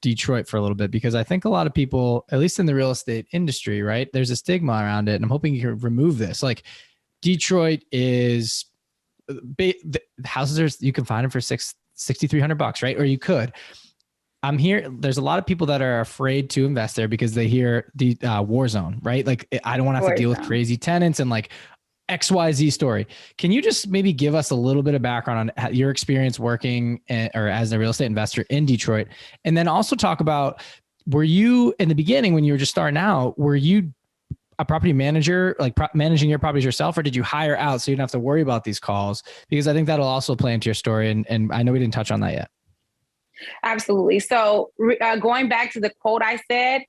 Detroit for a little bit because I think a lot of people, at least in the real estate industry, right, there's a stigma around it. And I'm hoping you can remove this. Like Detroit is the houses, you can find them for $6,300, right? Or you could. I'm here. There's a lot of people that are afraid to invest there because they hear the war zone, right? Like I don't want to have to deal with crazy tenants and like XYZ story. Can you just maybe give us a little bit of background on your experience working or as a real estate investor in Detroit? And then also talk about, were you in the beginning when you were just starting out, were you a property manager, like managing your properties yourself, or did you hire out so you don't have to worry about these calls? Because I think that'll also play into your story. And I know we didn't touch on that yet. Absolutely. So going back to the quote I said,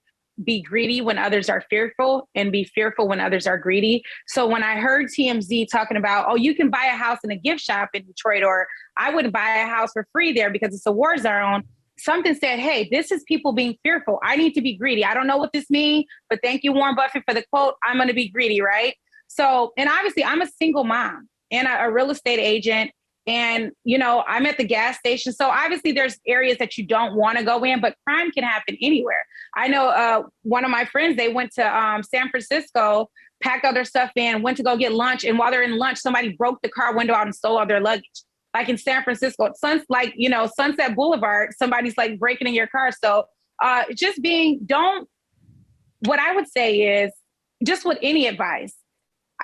be greedy when others are fearful and be fearful when others are greedy. So when I heard TMZ talking about, oh, you can buy a house in a gift shop in Detroit, or I would buy a house for free there because it's a war zone, something said, hey, this is people being fearful. I need to be greedy. I don't know what this means, but thank you, Warren Buffett, for the quote. I'm going to be greedy, right? So, and obviously I'm a single mom and a real estate agent. And, I'm at the gas station. So obviously there's areas that you don't want to go in, but crime can happen anywhere. I know one of my friends, they went to San Francisco, packed all their stuff in, went to go get lunch. And while they're in lunch, somebody broke the car window out and stole all their luggage. Like in San Francisco, Sunset Boulevard, somebody's like breaking in your car. So what I would say is just with any advice,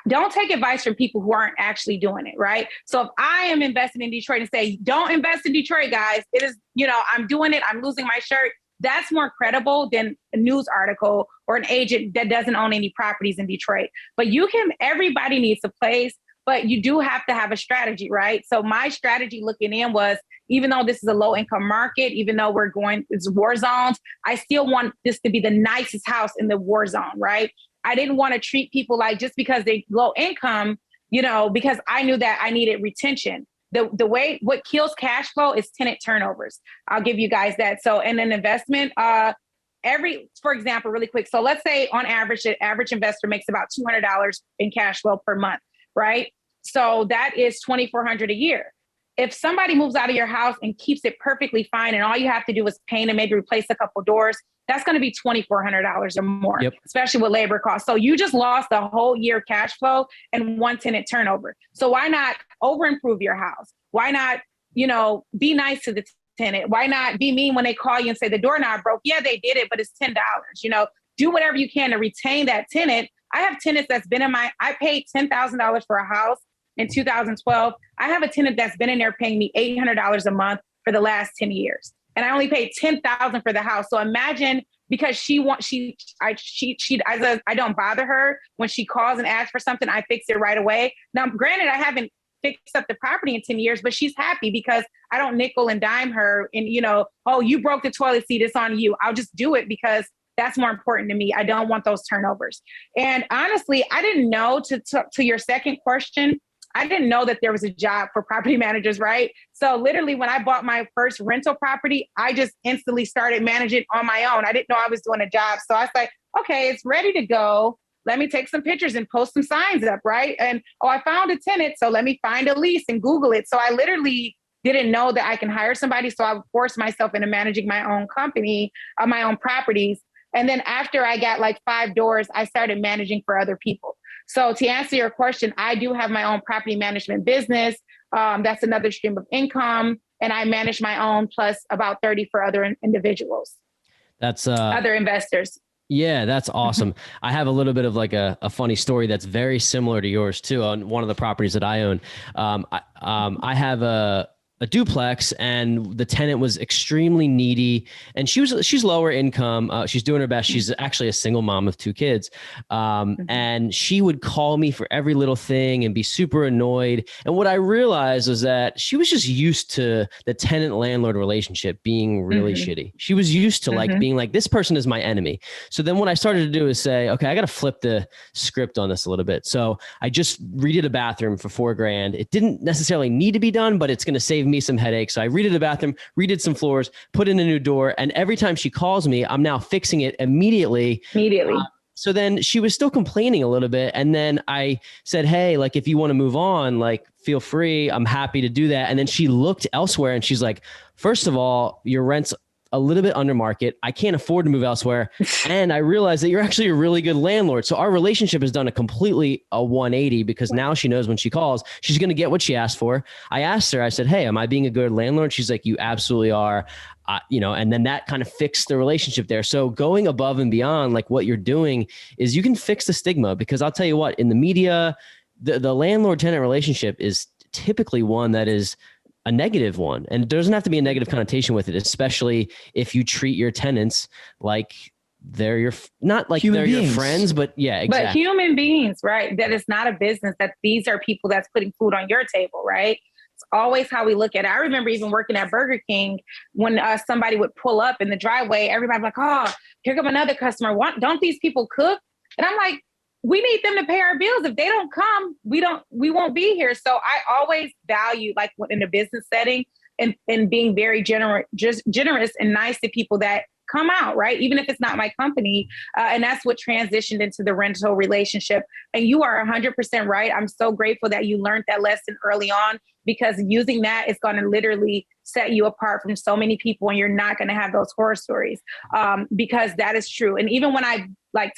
don't take advice from people who aren't actually doing it, right? So if I am investing in Detroit and say, don't invest in Detroit, guys, it is, I'm doing it, I'm losing my shirt. That's more credible than a news article or an agent that doesn't own any properties in Detroit. But everybody needs a place, but you do have to have a strategy, right? So my strategy looking in was, even though this is a low income market, even though it's war zones, I still want this to be the nicest house in the war zone, right? I didn't want to treat people like just because they're low income, because I knew that I needed retention. What kills cash flow is tenant turnovers. I'll give you guys that. So in an investment, for example, really quick. So let's say on average, an average investor makes about $200 in cash flow per month, right? So that is $2,400 a year. If somebody moves out of your house and keeps it perfectly fine, and all you have to do is paint and maybe replace a couple doors, that's going to be $2,400 or more, especially with labor costs. So you just lost a whole year cash flow and one tenant turnover. So why not over improve your house? Why not, be nice to the tenant? Why not be mean when they call you and say the doorknob broke? Yeah, they did it, but it's $10. Do whatever you can to retain that tenant. I have tenants that's been I paid $10,000 for a house in 2012. I have a tenant that's been in there paying me $800 a month for the last 10 years. And I only paid $10,000 for the house. So imagine, because I don't bother her when she calls and asks for something, I fix it right away. Now, granted, I haven't fixed up the property in 10 years, but she's happy because I don't nickel and dime her and, oh, you broke the toilet seat, it's on you. I'll just do it because that's more important to me. I don't want those turnovers. And honestly, I didn't know, to your second question, I didn't know that there was a job for property managers, right? So literally when I bought my first rental property, I just instantly started managing on my own. I didn't know I was doing a job. So I was like, okay, it's ready to go. Let me take some pictures and post some signs up, right? And, I found a tenant. So let me find a lease and Google it. So I literally didn't know that I can hire somebody. So I would force myself into managing my own company, my own properties. And then after I got like 5 doors, I started managing for other people. So to answer your question, I do have my own property management business. That's another stream of income. And I manage my own plus about 30 for other individuals. That's other investors. Yeah, that's awesome. I have a little bit of like a funny story that's very similar to yours too on one of the properties that I own. I have a duplex, and the tenant was extremely needy, and she's lower income. She's doing her best. She's actually a single mom of 2 kids. And she would call me for every little thing and be super annoyed. And what I realized was that she was just used to the tenant landlord relationship being really shitty. She was used to like being like, this person is my enemy. So then what I started to do is say, okay, I got to flip the script on this a little bit. So I just redid a bathroom for $4,000. It didn't necessarily need to be done, but it's going to save me some headaches. So I redid the bathroom, redid some floors, put in a new door. And every time she calls me, I'm now fixing it immediately. So then she was still complaining a little bit. And then I said, hey, like, if you want to move on, like, feel free. I'm happy to do that. And then she looked elsewhere and she's like, first of all, your rent's a little bit under market. I can't afford to move elsewhere. And I realized that you're actually a really good landlord. So our relationship has done a 180, because now she knows when she calls, she's going to get what she asked for. I asked her, I said, hey, am I being a good landlord? She's like, you absolutely are. And then that kind of fixed the relationship there. So going above and beyond, like what you're doing is you can fix the stigma, because I'll tell you what, in the media, the landlord tenant relationship is typically one that is a negative one. And it doesn't have to be a negative connotation with it, especially if you treat your tenants like they're your, not like they're your friends, but yeah, exactly. But human beings, right? That it's not a business, that these are people that's putting food on your table, right? It's always how we look at it. I remember even working at Burger King, when somebody would pull up in the driveway, everybody's like, oh, here come another customer. Don't these people cook? And I'm like, we need them to pay our bills. If they don't come, we won't be here. So I always value, like, in a business setting, and being very generous and nice to people that come out, right? Even if it's not my company. And that's what transitioned into the rental relationship. And you are 100% right. I'm so grateful that you learned that lesson early on, because using that is going to literally set you apart from so many people, and you're not going to have those horror stories, because that is true. And even when I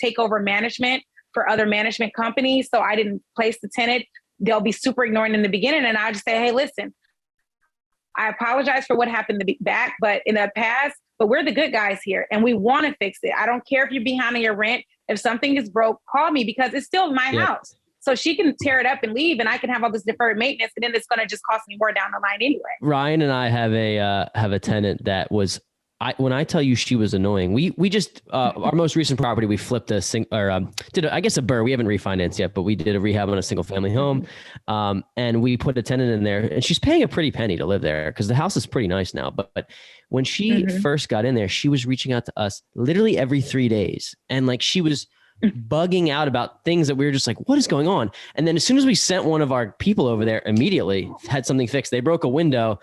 take over management for other management companies, so I didn't place the tenant, they'll be super ignorant in the beginning. And I just say, hey, listen, I apologize for what happened back, but in the past, but we're the good guys here and we want to fix it. I don't care if you're behind on your rent. If something is broke, call me, because it's still my house. So she can tear it up and leave, and I can have all this deferred maintenance, and then it's going to just cost me more down the line anyway. Ryan and I have a tenant that was, when I tell you she was annoying, we just, our most recent property, we flipped a BRRRR. We haven't refinanced yet, but we did a rehab on a single family home. And we put a tenant in there, and she's paying a pretty penny to live there, because the house is pretty nice now. But when she first got in there, she was reaching out to us literally every 3 days. And like, she was bugging out about things that we were just like, what is going on? And then as soon as we sent one of our people over there, immediately had something fixed. They broke a window.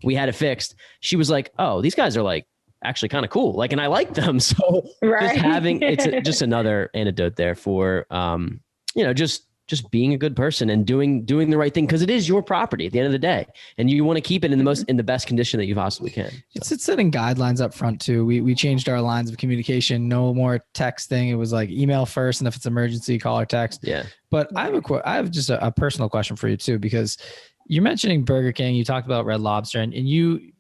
We had it fixed. She was like, oh, these guys are like actually kind of cool. Like, and I like them. So it's just another antidote there for, just being a good person and doing the right thing, because it is your property at the end of the day, and you want to keep it in the best condition that you possibly can. So. It's setting guidelines up front too. We changed our lines of communication. No more texting. It was like email first, and if it's emergency, call or text. Yeah. But I have just a personal question for you too, because you're mentioning Burger King. You talked about Red Lobster, and you,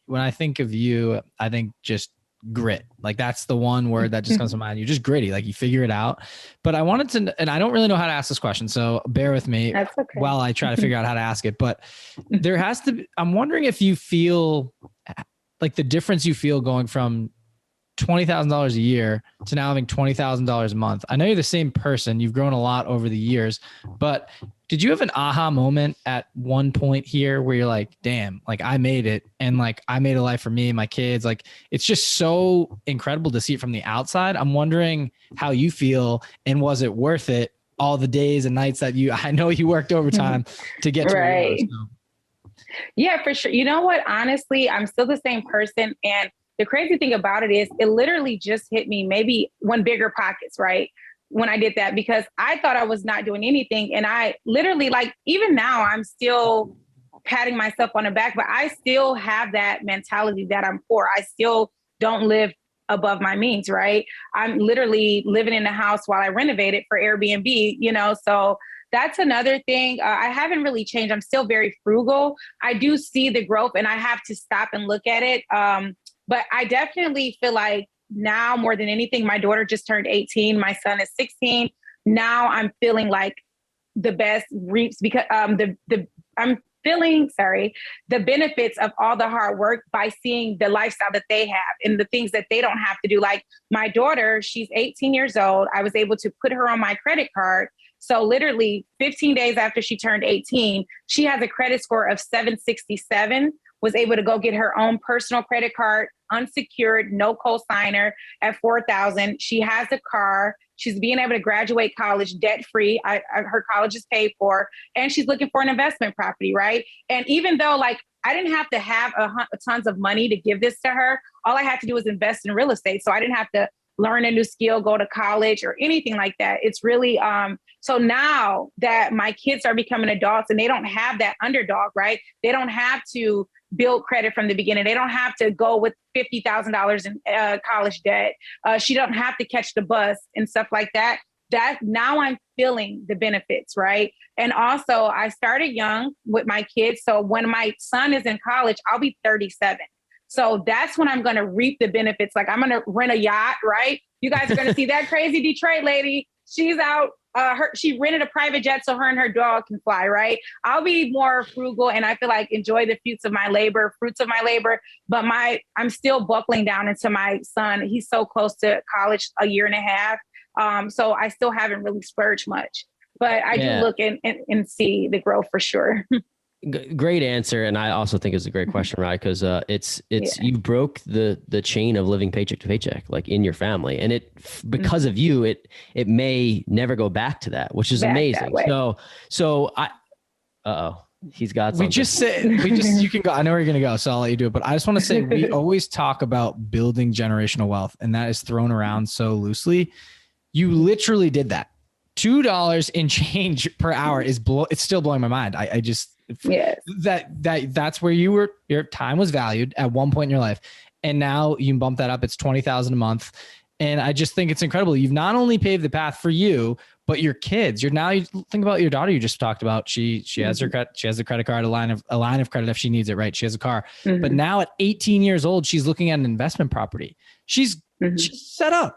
when I think of you, I think just grit. Like, that's the one word that just comes to mind. You're just gritty, like you figure it out. But I wanted to, and I don't really know how to ask this question, so bear with me while I try to figure out how to ask it. But there has to be, I'm wondering if you feel like the difference you feel going from $20,000 a year to now having $20,000 a month. I know you're the same person. You've grown a lot over the years, but did you have an aha moment at one point here where you're like, damn, like I made it, and like I made a life for me and my kids? Like, it's just so incredible to see it from the outside. I'm wondering how you feel, and was it worth it, all the days and nights that I know you worked overtime to get to where you are, so. Yeah, for sure. You know what? Honestly, I'm still the same person. And the crazy thing about it is it literally just hit me maybe one bigger pockets, right? When I did that, because I thought I was not doing anything. And I literally, like, even now I'm still patting myself on the back, but I still have that mentality that I'm poor. I still don't live above my means, right? I'm literally living in the house while I renovate it for Airbnb, so that's another thing. I haven't really changed. I'm still very frugal. I do see the growth, and I have to stop and look at it. But I definitely feel like now more than anything, my daughter just turned 18. My son is 16. Now I'm feeling like the best reaps, because I'm feeling, the benefits of all the hard work by seeing the lifestyle that they have and the things that they don't have to do. Like my daughter, she's 18 years old. I was able to put her on my credit card. So literally 15 days after she turned 18, she has a credit score of 767, was able to go get her own personal credit card, unsecured, no co-signer at 4,000. She has a car. She's being able to graduate college debt-free. Her college is paid for, and she's looking for an investment property, right? And even though like I didn't have to have tons of money to give this to her, all I had to do was invest in real estate. So I didn't have to learn a new skill, go to college or anything like that. It's really, so now that my kids are becoming adults and they don't have that underdog, right? They don't have to build credit from the beginning. They don't have to go with $50,000 in college debt. She don't have to catch the bus and stuff like that. That now I'm feeling the benefits, right? And also I started young with my kids. So when my son is in college, I'll be 37. So that's when I'm going to reap the benefits. Like I'm going to rent a yacht, right? You guys are going to see that crazy Detroit lady. She's out. She rented a private jet so her and her dog can fly, right? I'll be more frugal and I feel like enjoy the fruits of my labor. But I'm still buckling down into my son. He's so close to college, a year and a half. So I still haven't really splurged much, but I do look and see the growth for sure. Great answer. And I also think it's a great question, right? Because you broke the chain of living paycheck to paycheck, like in your family. And because of you, it may never go back to that, which is amazing. So he's got something. You can go. I know where you're going to go, so I'll let you do it. But I just want to say, we always talk about building generational wealth, and that is thrown around so loosely. You literally did that. $2 in change per hour it's still blowing my mind. That's where your time was valued at one point in your life. And now you can bump that up. It's $20,000 a month. And I just think it's incredible. You've not only paved the path for you, but your kids. You think about your daughter you just talked about. She has she has a credit card, a line of credit if she needs it, right? She has a car. Mm-hmm. But now at 18 years old, she's looking at an investment property. She's set up.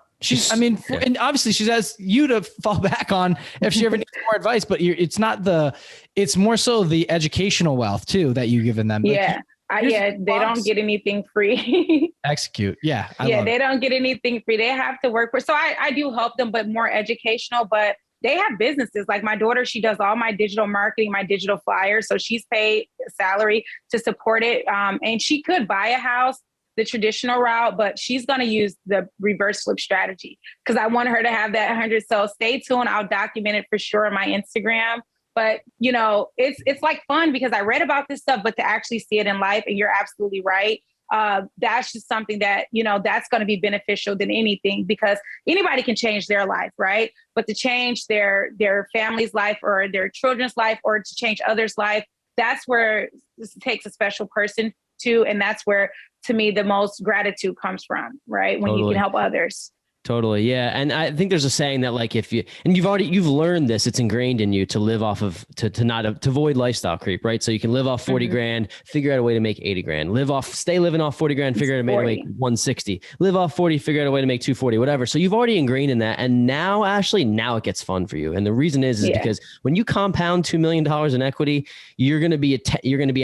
And obviously she has you to fall back on if she ever needs more advice, but it's more so the educational wealth too, that you've given them. Yeah. They don't get anything free. Execute. Yeah. They don't get anything free. They have to work for, so I do help them, but more educational, but they have businesses. Like my daughter, she does all my digital marketing, my digital flyers. So she's paid a salary to support it. And she could buy a house the traditional route, but she's going to use the reverse flip strategy because I want her to have that 100. So stay tuned. I'll document it for sure on my Instagram. But, it's like fun because I read about this stuff, but to actually see it in life, and you're absolutely right. That's just something that, that's going to be beneficial than anything because anybody can change their life, right? But to change their family's life or their children's life or to change others' life, that's where this takes a special person too. And that's where, to me, the most gratitude comes from, right? When you can help others. Totally. Yeah. And I think there's a saying that like, you've learned this, it's ingrained in you to live off of, to avoid lifestyle creep, right? So you can live off 40 grand, figure out a way to make 80 grand, stay living off 40 grand, figure out a way to make 160, live off 40, figure out a way to make 240, whatever. So you've already ingrained in that. And now, Ashley, it gets fun for you. And the reason is because when you compound $2 million in equity, you're going to be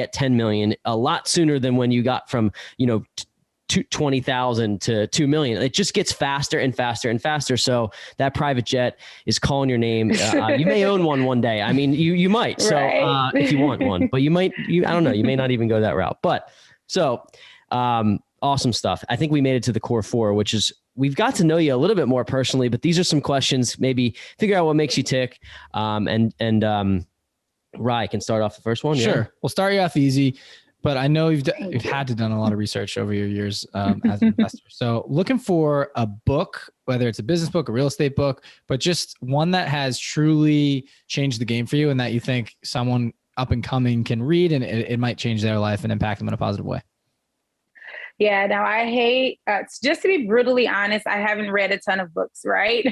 at 10 million a lot sooner than when you got from, 20,000 to 2 million. It just gets faster and faster and faster. So that private jet is calling your name. You may own one day. I mean, you might. So if you want one, but I don't know, you may not even go that route. But so awesome stuff. I think we made it to the core four, which is we've got to know you a little bit more personally, but these are some questions, maybe figure out what makes you tick. And Rye can start off the first one. Sure. Yeah? We'll start you off easy. But I know you've had to done a lot of research over your years as an investor. So looking for a book, whether it's a business book, a real estate book, but just one that has truly changed the game for you and that you think someone up and coming can read and it might change their life and impact them in a positive way. Yeah, now I hate, just to be brutally honest, I haven't read a ton of books, right?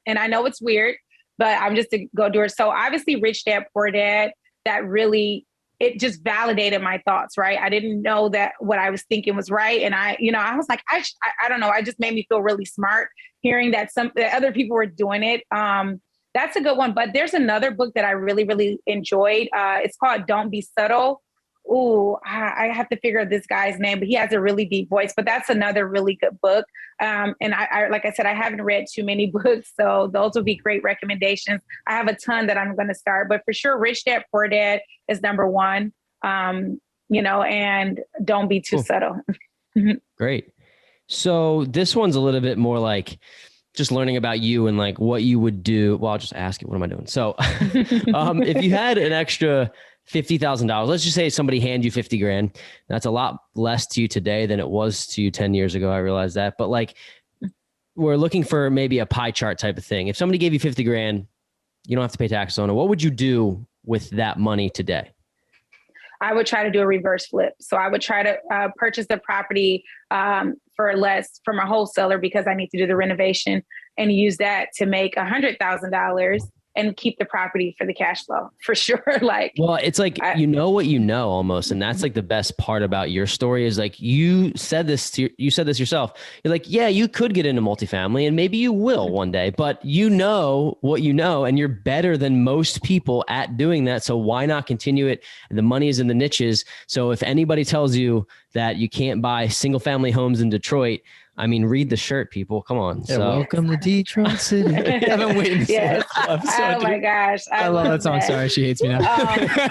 And I know it's weird, but I'm just a go-doer. So obviously Rich Dad, Poor Dad, that really, it just validated my thoughts, right? I didn't know that what I was thinking was right. And I was like, I don't know. It just made me feel really smart hearing that that other people were doing it. That that's a good one. But there's another book that I really, really enjoyed. It's called Don't Be Subtle. Ooh, I have to figure out this guy's name, but he has a really deep voice. But that's another really good book. And I like I said, I haven't read too many books, so those would be great recommendations. I have a ton that I'm going to start, but for sure, Rich Dad Poor Dad is number one. And don't be too subtle. Great. So this one's a little bit more like just learning about you and like what you would do. Well, I'll just ask you, what am I doing? So if you had an extra $50,000, let's just say somebody hand you 50 grand. That's a lot less to you today than it was to you 10 years ago. I realize that, but like we're looking for maybe a pie chart type of thing. If somebody gave you 50 grand, you don't have to pay taxes on it. What would you do with that money today? I would try to do a reverse flip. So I would try to purchase the property for less from a wholesaler because I need to do the renovation and use that to make $100,000 and keep the property for the cash flow for sure. Well, it's like, you know what you know almost. And that's like the best part about your story is like, you said this yourself. You're like, yeah, you could get into multifamily and maybe you will one day, but you know what you know, and you're better than most people at doing that. So why not continue it? The money is in the niches. So if anybody tells you that you can't buy single family homes in Detroit, I mean, read the shirt, people. Come on. Yeah, welcome to Detroit City. I've been waiting for yes. that episode. Oh my gosh. I love that song. Sorry, she hates me now.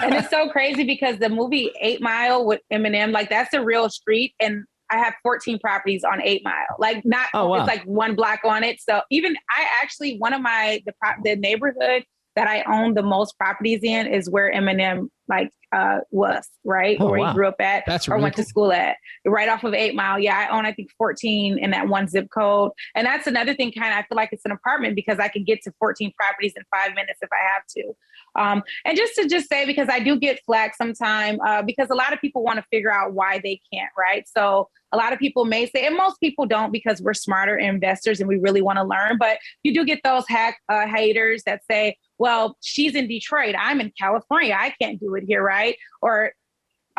And it's so crazy because the movie 8 Mile with Eminem, like that's a real street. And I have 14 properties on 8 Mile. Like not, It's like one block on it. So even one of the neighborhood that I own the most properties in is where Eminem was, right? Where he grew up at went to school at, right off of 8 Mile. Yeah, I own, I think 14 in that one zip code. And that's another thing, I feel like it's an apartment because I can get to 14 properties in 5 minutes if I have to. And just to say, because I do get flack sometime, because a lot of people want to figure out why they can't, right? So a lot of people may say, and most people don't because we're smarter investors and we really want to learn, but you do get those haters that say, well, she's in Detroit, I'm in California, I can't do it here, right? Or,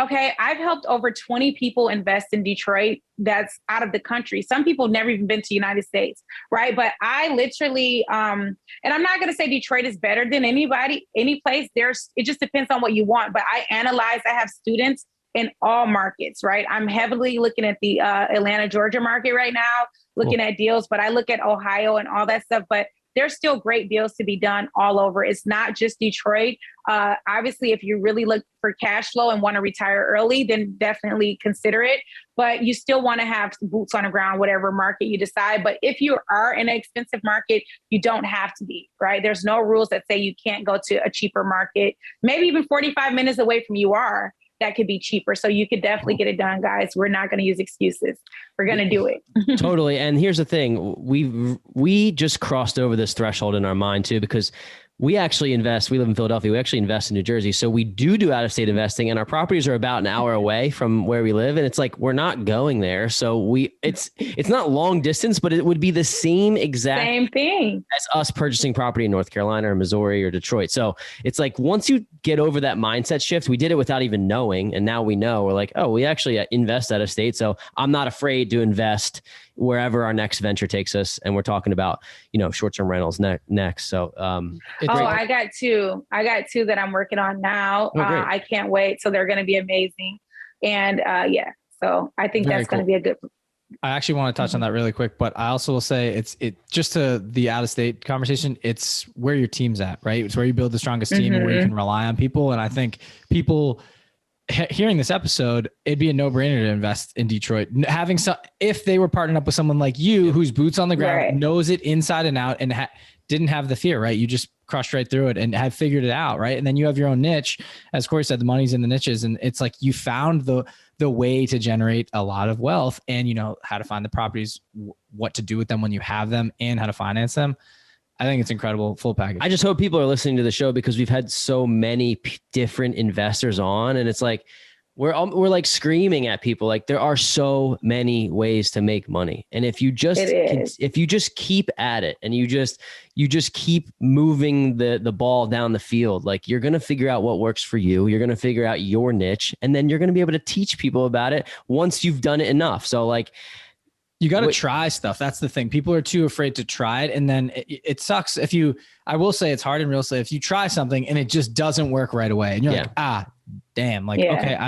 okay, I've helped over 20 people invest in Detroit that's out of the country. Some people have never even been to the United States, right? But I literally, and I'm not going to say Detroit is better than any place. It just depends on what you want. But I have students in all markets, right? I'm heavily looking at the Atlanta, Georgia market right now, looking at deals, but I look at Ohio and all that stuff. But there's still great deals to be done all over. It's not just Detroit. Obviously, if you really look for cash flow and want to retire early, then definitely consider it. But you still want to have boots on the ground, whatever market you decide. But if you are in an expensive market, you don't have to be, right? There's no rules that say you can't go to a cheaper market. Maybe even 45 minutes away from you are. That could be cheaper. So you could definitely get it done, guys. We're not going to use excuses. We're going to do it. Totally. And here's the thing. We just crossed over this threshold in our mind too, because we actually invest. We live in Philadelphia. We actually invest in New Jersey. So we do out of state investing, and our properties are about an hour away from where we live. And it's like, we're not going there. So it's not long distance, but it would be the same thing as us purchasing property in North Carolina or Missouri or Detroit. So it's like, once you get over that mindset shift, we did it without even knowing. And now we know. We're like, oh, we actually invest out of state. So I'm not afraid to invest wherever our next venture takes us. And we're talking about, short-term rentals next. So, I got two that I'm working on now. I can't wait. So they're going to be amazing. And so I think that's going to be a good. I actually want to touch on that really quick, but I also will say it just to the out-of-state conversation, it's where your team's at, right? It's where you build the strongest team and where you can rely on people. And I think people hearing this episode, it'd be a no-brainer to invest in Detroit. If they were partnering up with someone like you, who's boots on the ground, knows it inside and out, and didn't have the fear, right? You just crushed right through it and have figured it out, right? And then you have your own niche. As Corey said, the money's in the niches, and it's like you found the way to generate a lot of wealth, and you know how to find the properties, what to do with them when you have them, and how to finance them. I think it's incredible, full package. I just hope people are listening to the show, because we've had so many different investors on, and it's like we're like screaming at people. Like, there are so many ways to make money, and if you just keep at it, and you just keep moving the ball down the field, like, you're gonna figure out what works for you. You're gonna figure out your niche, and then you're gonna be able to teach people about it once you've done it enough. So, like, You got to try stuff. That's the thing. People are too afraid to try it. And then it sucks I will say it's hard in real estate. If you try something and it just doesn't work right away and you're like, damn, okay,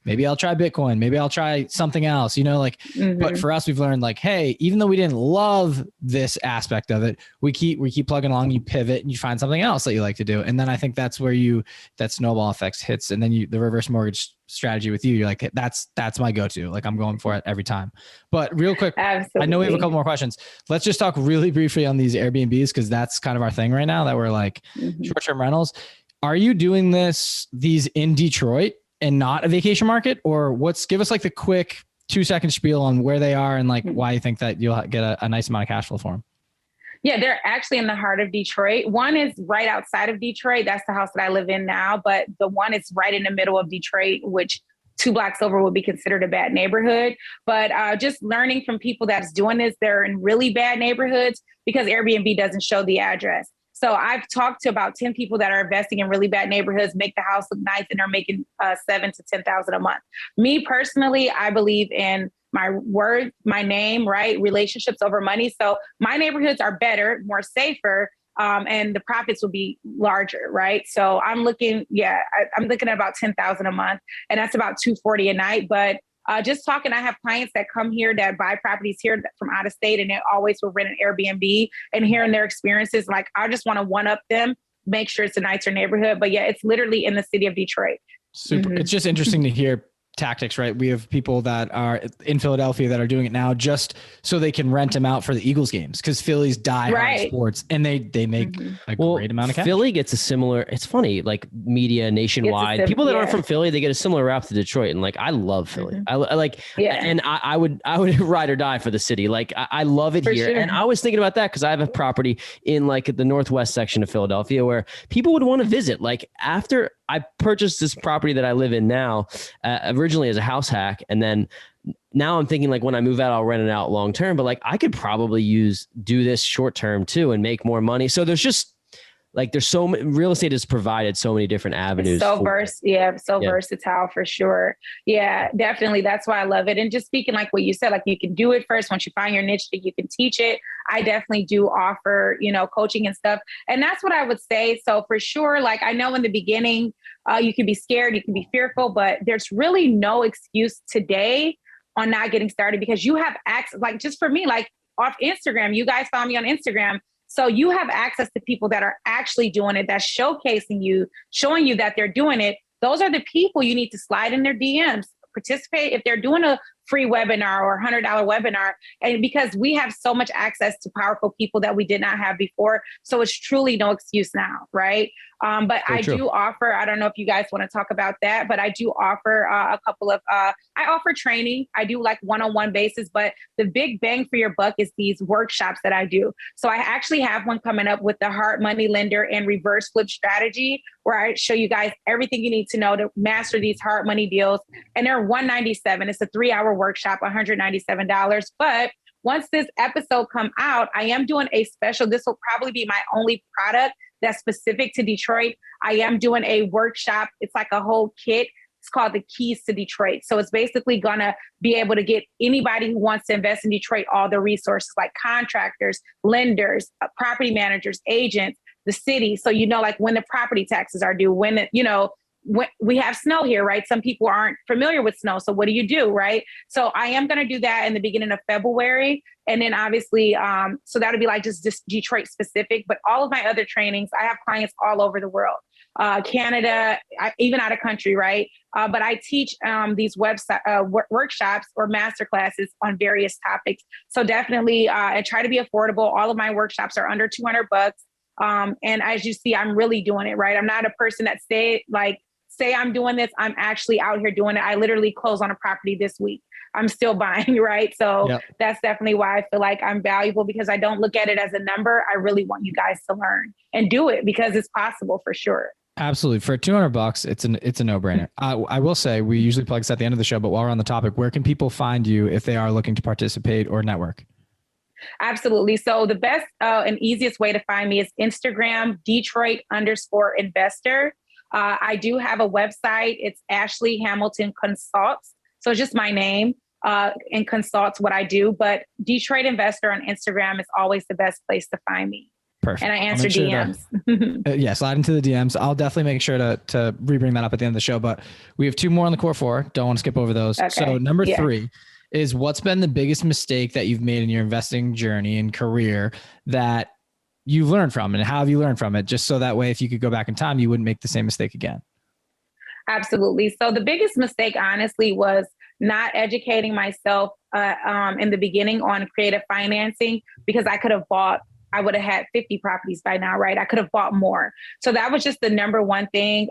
maybe I'll try Bitcoin. Maybe I'll try something else, but for us, we've learned like, hey, even though we didn't love this aspect of it, we keep plugging along, you pivot and you find something else that you like to do. And then I think that's where that snowball effect hits. And then the reverse mortgage strategy with you're like, that's my go-to. Like I'm going for it every time. But real quick, Absolutely. I know we have a couple more questions. Let's just talk really briefly on these Airbnbs, because that's kind of our thing right now that we're like short-term rentals. Are you doing these in Detroit and not a vacation market, or give us like the quick 2-second spiel on where they are and like why you think that you'll get a nice amount of cash flow for them? Yeah, they're actually in the heart of Detroit. One is right outside of Detroit. That's the house that I live in now. But the one is right in the middle of Detroit, which 2 blocks over would be considered a bad neighborhood. But just learning from people that's doing this, they're in really bad neighborhoods because Airbnb doesn't show the address. So I've talked to about 10 people that are investing in really bad neighborhoods, make the house look nice, and are making $7,000 to $10,000 a month. Me personally, I believe in my word, my name, right? Relationships over money. So my neighborhoods are better, more safer, and the profits will be larger, right? So I'm looking at about $10,000 a month, and that's about $240 a night. But just talking, I have clients that come here that buy properties here from out of state, and they always will rent an Airbnb, and hearing their experiences, like I just want to one up them, make sure it's a nicer neighborhood. But yeah, it's literally in the city of Detroit. Super. It's just interesting to hear tactics, right? We have people that are in Philadelphia that are doing it now just so they can rent them out for the Eagles games, because Phillies die hard sports, and they make a great amount of cash. Philly gets a similar, it's funny, like media nationwide, people that aren't from Philly, they get a similar rap to Detroit. And like, I love Philly. I like, and I would ride or die for the city. Like I love it for here. Sure. And I was thinking about that because I have a property in like the northwest section of Philadelphia where people would want to visit. Like after I purchased this property that I live in now, originally as a house hack. And then now I'm thinking like when I move out, I'll rent it out long term, but like I could probably do this short term too and make more money. So there's just like, real estate has provided so many different avenues. It's versatile for sure. Yeah, definitely. That's why I love it. And just speaking like what you said, like you can do it first. Once you find your niche, that you can teach it. I definitely do offer, coaching and stuff. And that's what I would say. So for sure, like I know in the beginning, you can be scared, you can be fearful, but there's really no excuse today on not getting started, because you have access, like just for me, like off Instagram, you guys found me on Instagram. So you have access to people that are actually doing it, that's showcasing you, showing you that they're doing it. Those are the people you need to slide in their DMs, participate if they're doing a free webinar or $100 webinar. And because we have so much access to powerful people that we did not have before. So it's truly no excuse now, right? But I do offer, I don't know if you guys want to talk about that, but I do offer a couple of, I offer training. I do like one-on-one basis, but the big bang for your buck is these workshops that I do. So I actually have one coming up with the hard money lender and reverse flip strategy, where I show you guys everything you need to know to master these hard money deals. And they're $197. It's a 3-hour workshop, $197. But once this episode come out, I am doing a special. This will probably be my only product that's specific to Detroit. I am doing a workshop. It's like a whole kit. It's called the Keys to Detroit. So it's basically going to be able to get anybody who wants to invest in Detroit all the resources, like contractors, lenders, property managers, agents, the city. So, like when the property taxes are due, when we have snow here, right? Some people aren't familiar with snow. So what do you do, right? So I am going to do that in the beginning of February. And then obviously, so that'll be like just Detroit specific, but all of my other trainings, I have clients all over the world, Canada, even out of country, right? But I teach these workshops or master classes on various topics. So definitely, I try to be affordable. All of my workshops are under $200. And as you see, I'm really doing it, right? I'm not a person that say I'm doing this. I'm actually out here doing it. I literally closed on a property this week. I'm still buying, right? So That's definitely why I feel like I'm valuable, because I don't look at it as a number. I really want you guys to learn and do it, because it's possible for sure. Absolutely. For $200, it's a no-brainer. I will say we usually plug this at the end of the show, but while we're on the topic, where can people find you if they are looking to participate or network? Absolutely. So the best and easiest way to find me is Instagram, Detroit_investor. I do have a website. It's Ashley Hamilton Consults. So it's just my name. and consults what I do. But Detroit Investor on Instagram is always the best place to find me. Perfect. And I answer DMs. Yeah, slide into the DMs. I'll definitely make sure to re-bring that up at the end of the show. But we have two more on the core four. Don't want to skip over those. Okay. So number three is, what's been the biggest mistake that you've made in your investing journey and career that you've learned from, and how have you learned from it? Just so that way, if you could go back in time, you wouldn't make the same mistake again. Absolutely. So the biggest mistake, honestly, was not educating myself in the beginning on creative financing, because I would have had 50 properties by now, right? I could have bought more. So that was just the number one thing.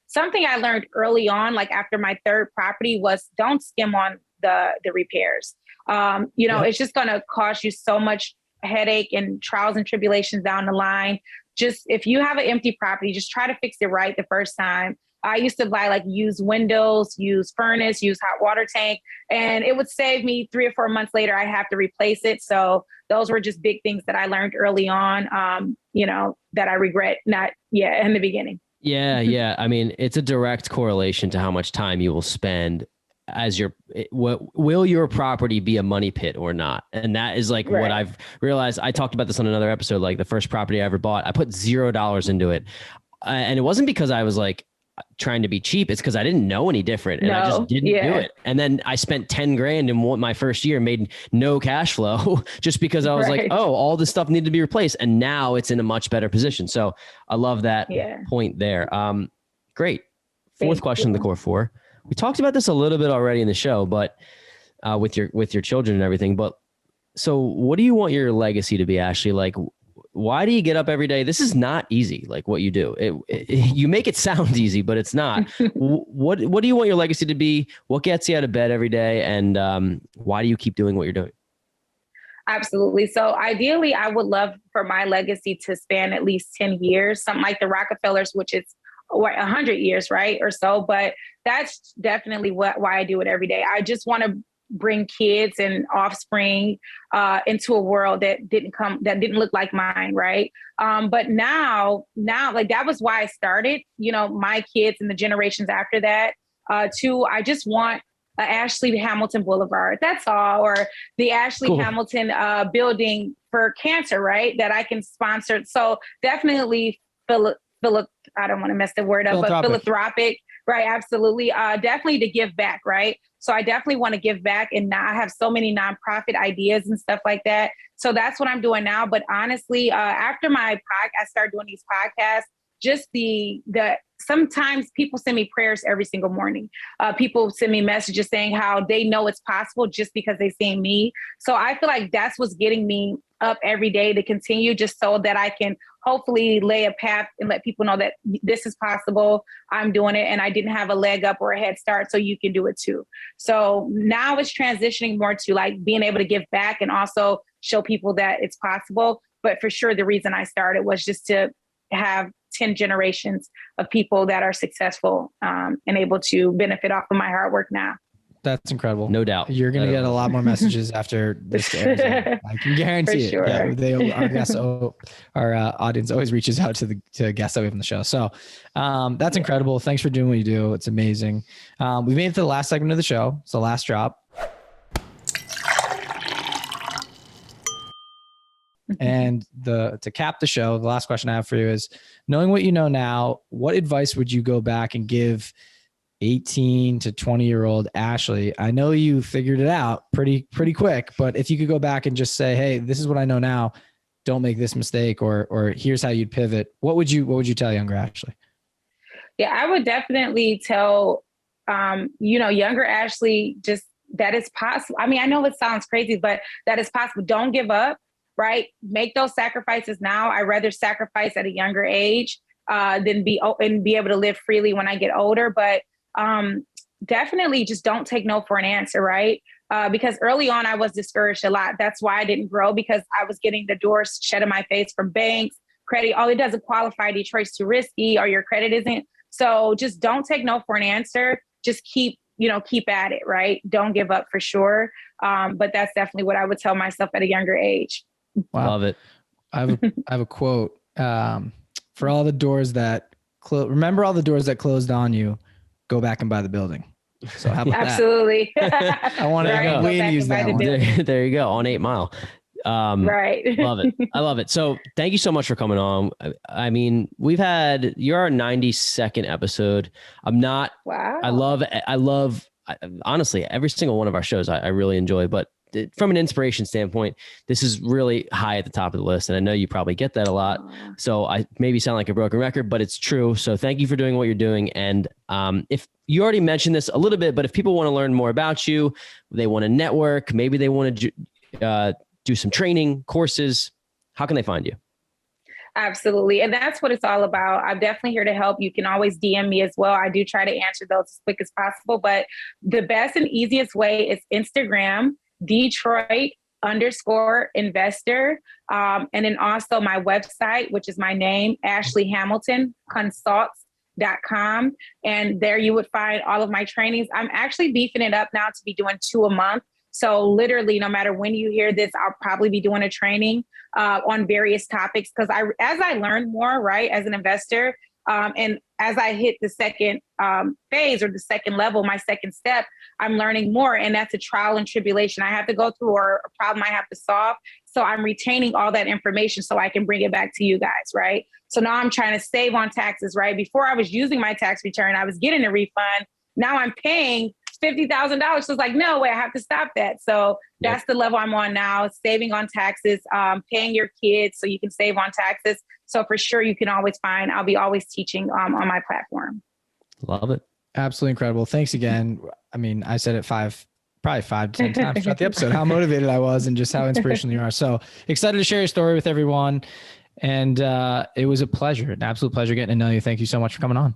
Something I learned early on, like after my third property, was don't skim on the repairs. It's just going to cost you so much headache and trials and tribulations down the line. Just if you have an empty property, just try to fix it right the first time. I used to buy used windows, used furnace, used hot water tank, and it would save me 3 or 4 months later. I have to replace it. So those were just big things that I learned early on, that I regret not in the beginning. Yeah. I mean, it's a direct correlation to how much time you will spend will your property be a money pit or not? And that is what I've realized. I talked about this on another episode, the first property I ever bought, I put $0 into it. And it wasn't because I was trying to be cheap. It's because I didn't know any different, and I just didn't do it. And then I spent 10 grand in my first year, made no cash flow just because I was all this stuff needed to be replaced. And now it's in a much better position. So I love that point there. Great. Fourth question in the core four. We talked about this a little bit already in the show, but with your children and everything. But so what do you want your legacy to be, Ashley? Why do you get up every day? This is not easy. What you do, you make it sound easy, but it's not. What do you want your legacy to be? What gets you out of bed every day? And why do you keep doing what you're doing? Absolutely. So ideally, I would love for my legacy to span at least 10 years, something like the Rockefellers, which is 100 years, right? Or so. But that's definitely why I do it every day. I just want to bring kids and offspring into a world that didn't look like mine, right? But now, that was why I started, my kids and the generations after that, I just want Ashley Hamilton Boulevard, that's all, or the Ashley Hamilton building for cancer, right? That I can sponsor. So definitely I don't want to mess the word up, but philanthropic, right? Absolutely. Definitely to give back, right? So I definitely want to give back, and now I have so many nonprofit ideas and stuff like that. So that's what I'm doing now. But honestly, after I started doing these podcasts, just sometimes people send me prayers every single morning. People send me messages saying how they know it's possible just because they see me. So I feel like that's what's getting me up every day to continue, just so that I can hopefully lay a path and let people know that this is possible. I'm doing it, and I didn't have a leg up or a head start, so you can do it too. So now it's transitioning more to being able to give back and also show people that it's possible. But for sure, the reason I started was just to have 10 generations of people that are successful and able to benefit off of my hard work now. That's incredible. No doubt. You're going to get a lot more messages after this airs. I can guarantee it. Sure. Yeah, our audience always reaches out to guests that we have on the show. So that's incredible. Thanks for doing what you do. It's amazing. We made it to the last segment of the show. It's the last drop. And to cap the show, the last question I have for you is, knowing what you know now, what advice would you go back and give 18 to 20-year-old Ashley? I know you figured it out pretty quick, but if you could go back and just say, hey, this is what I know now, don't make this mistake, or here's how you'd pivot, what would you tell younger Ashley? Yeah, I would definitely tell, younger Ashley, just that it's possible. I mean, I know it sounds crazy, but that is possible. Don't give up, right? Make those sacrifices now. I'd rather sacrifice at a younger age than be able to live freely when I get older. But definitely just don't take no for an answer, right? Because early on, I was discouraged a lot. That's why I didn't grow, because I was getting the doors shut in my face from banks, credit. Oh, it doesn't qualify. Detroit's too risky, or your credit isn't. So just don't take no for an answer. Just keep at it, right? Don't give up, for sure. But that's definitely what I would tell myself at a younger age. Wow. Love it. I have a quote, for all the doors that remember all the doors that closed on you, go back and buy the building. So how about Absolutely. I want to use that one. There you go, on 8 Mile. Right. Love it. I love it. So thank you so much for coming on. I mean, you're our 92nd episode. Wow. I love, honestly, every single one of our shows I really enjoy, but from an inspiration standpoint, this is really high at the top of the list. And I know you probably get that a lot. So I maybe sound like a broken record, but it's true. So thank you for doing what you're doing. And if you already mentioned this a little bit, but if people want to learn more about you, they want to network, maybe they want to do some training courses, how can they find you? Absolutely. And that's what it's all about. I'm definitely here to help. You can always DM me as well. I do try to answer those as quick as possible, but the best and easiest way is Instagram, Detroit_investor. And then also my website, which is my name, Ashley Hamilton Consults.com. And there you would find all of my trainings. I'm actually beefing it up now to be doing 2 a month. So literally, no matter when you hear this, I'll probably be doing a training on various topics, because as I learn more, right, as an investor, and as I hit the second phase or the second level, my second step, I'm learning more. And that's a trial and tribulation I have to go through, or a problem I have to solve. So I'm retaining all that information so I can bring it back to you guys, right? So now I'm trying to save on taxes, right? Before I was using my tax return, I was getting a refund. Now I'm paying $50,000. So it's like, no way, I have to stop that. So that's the level I'm on now, saving on taxes, paying your kids so you can save on taxes. So for sure, you can always find, I'll be always teaching on my platform. Love it. Absolutely incredible. Thanks again. I mean, I said it probably 5 to 10 times throughout the episode, how motivated I was and just how inspirational you are. So excited to share your story with everyone. And it was a pleasure, an absolute pleasure getting to know you. Thank you so much for coming on.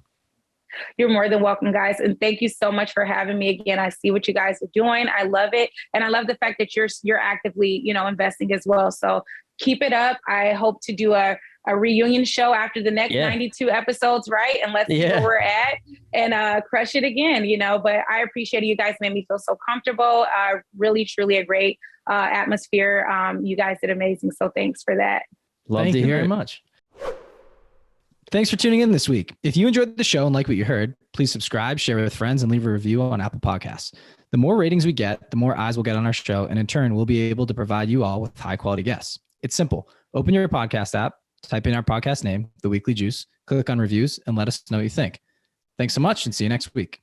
You're more than welcome, guys. And thank you so much for having me again. I see what you guys are doing. I love it. And I love the fact that you're actively, investing as well. So keep it up. I hope to do a reunion show after the next 92 episodes, right? And let's see where we're at and crush it again, But I appreciate it. You guys made me feel so comfortable. Really, truly a great atmosphere. You guys did amazing. So thanks for that. Thank you very much. Thanks for tuning in this week. If you enjoyed the show and like what you heard, please subscribe, share with friends, and leave a review on Apple Podcasts. The more ratings we get, the more eyes we'll get on our show, and in turn, we'll be able to provide you all with high-quality guests. It's simple. Open your podcast app, type in our podcast name, The Weekly Juice, click on reviews, and let us know what you think. Thanks so much, and see you next week.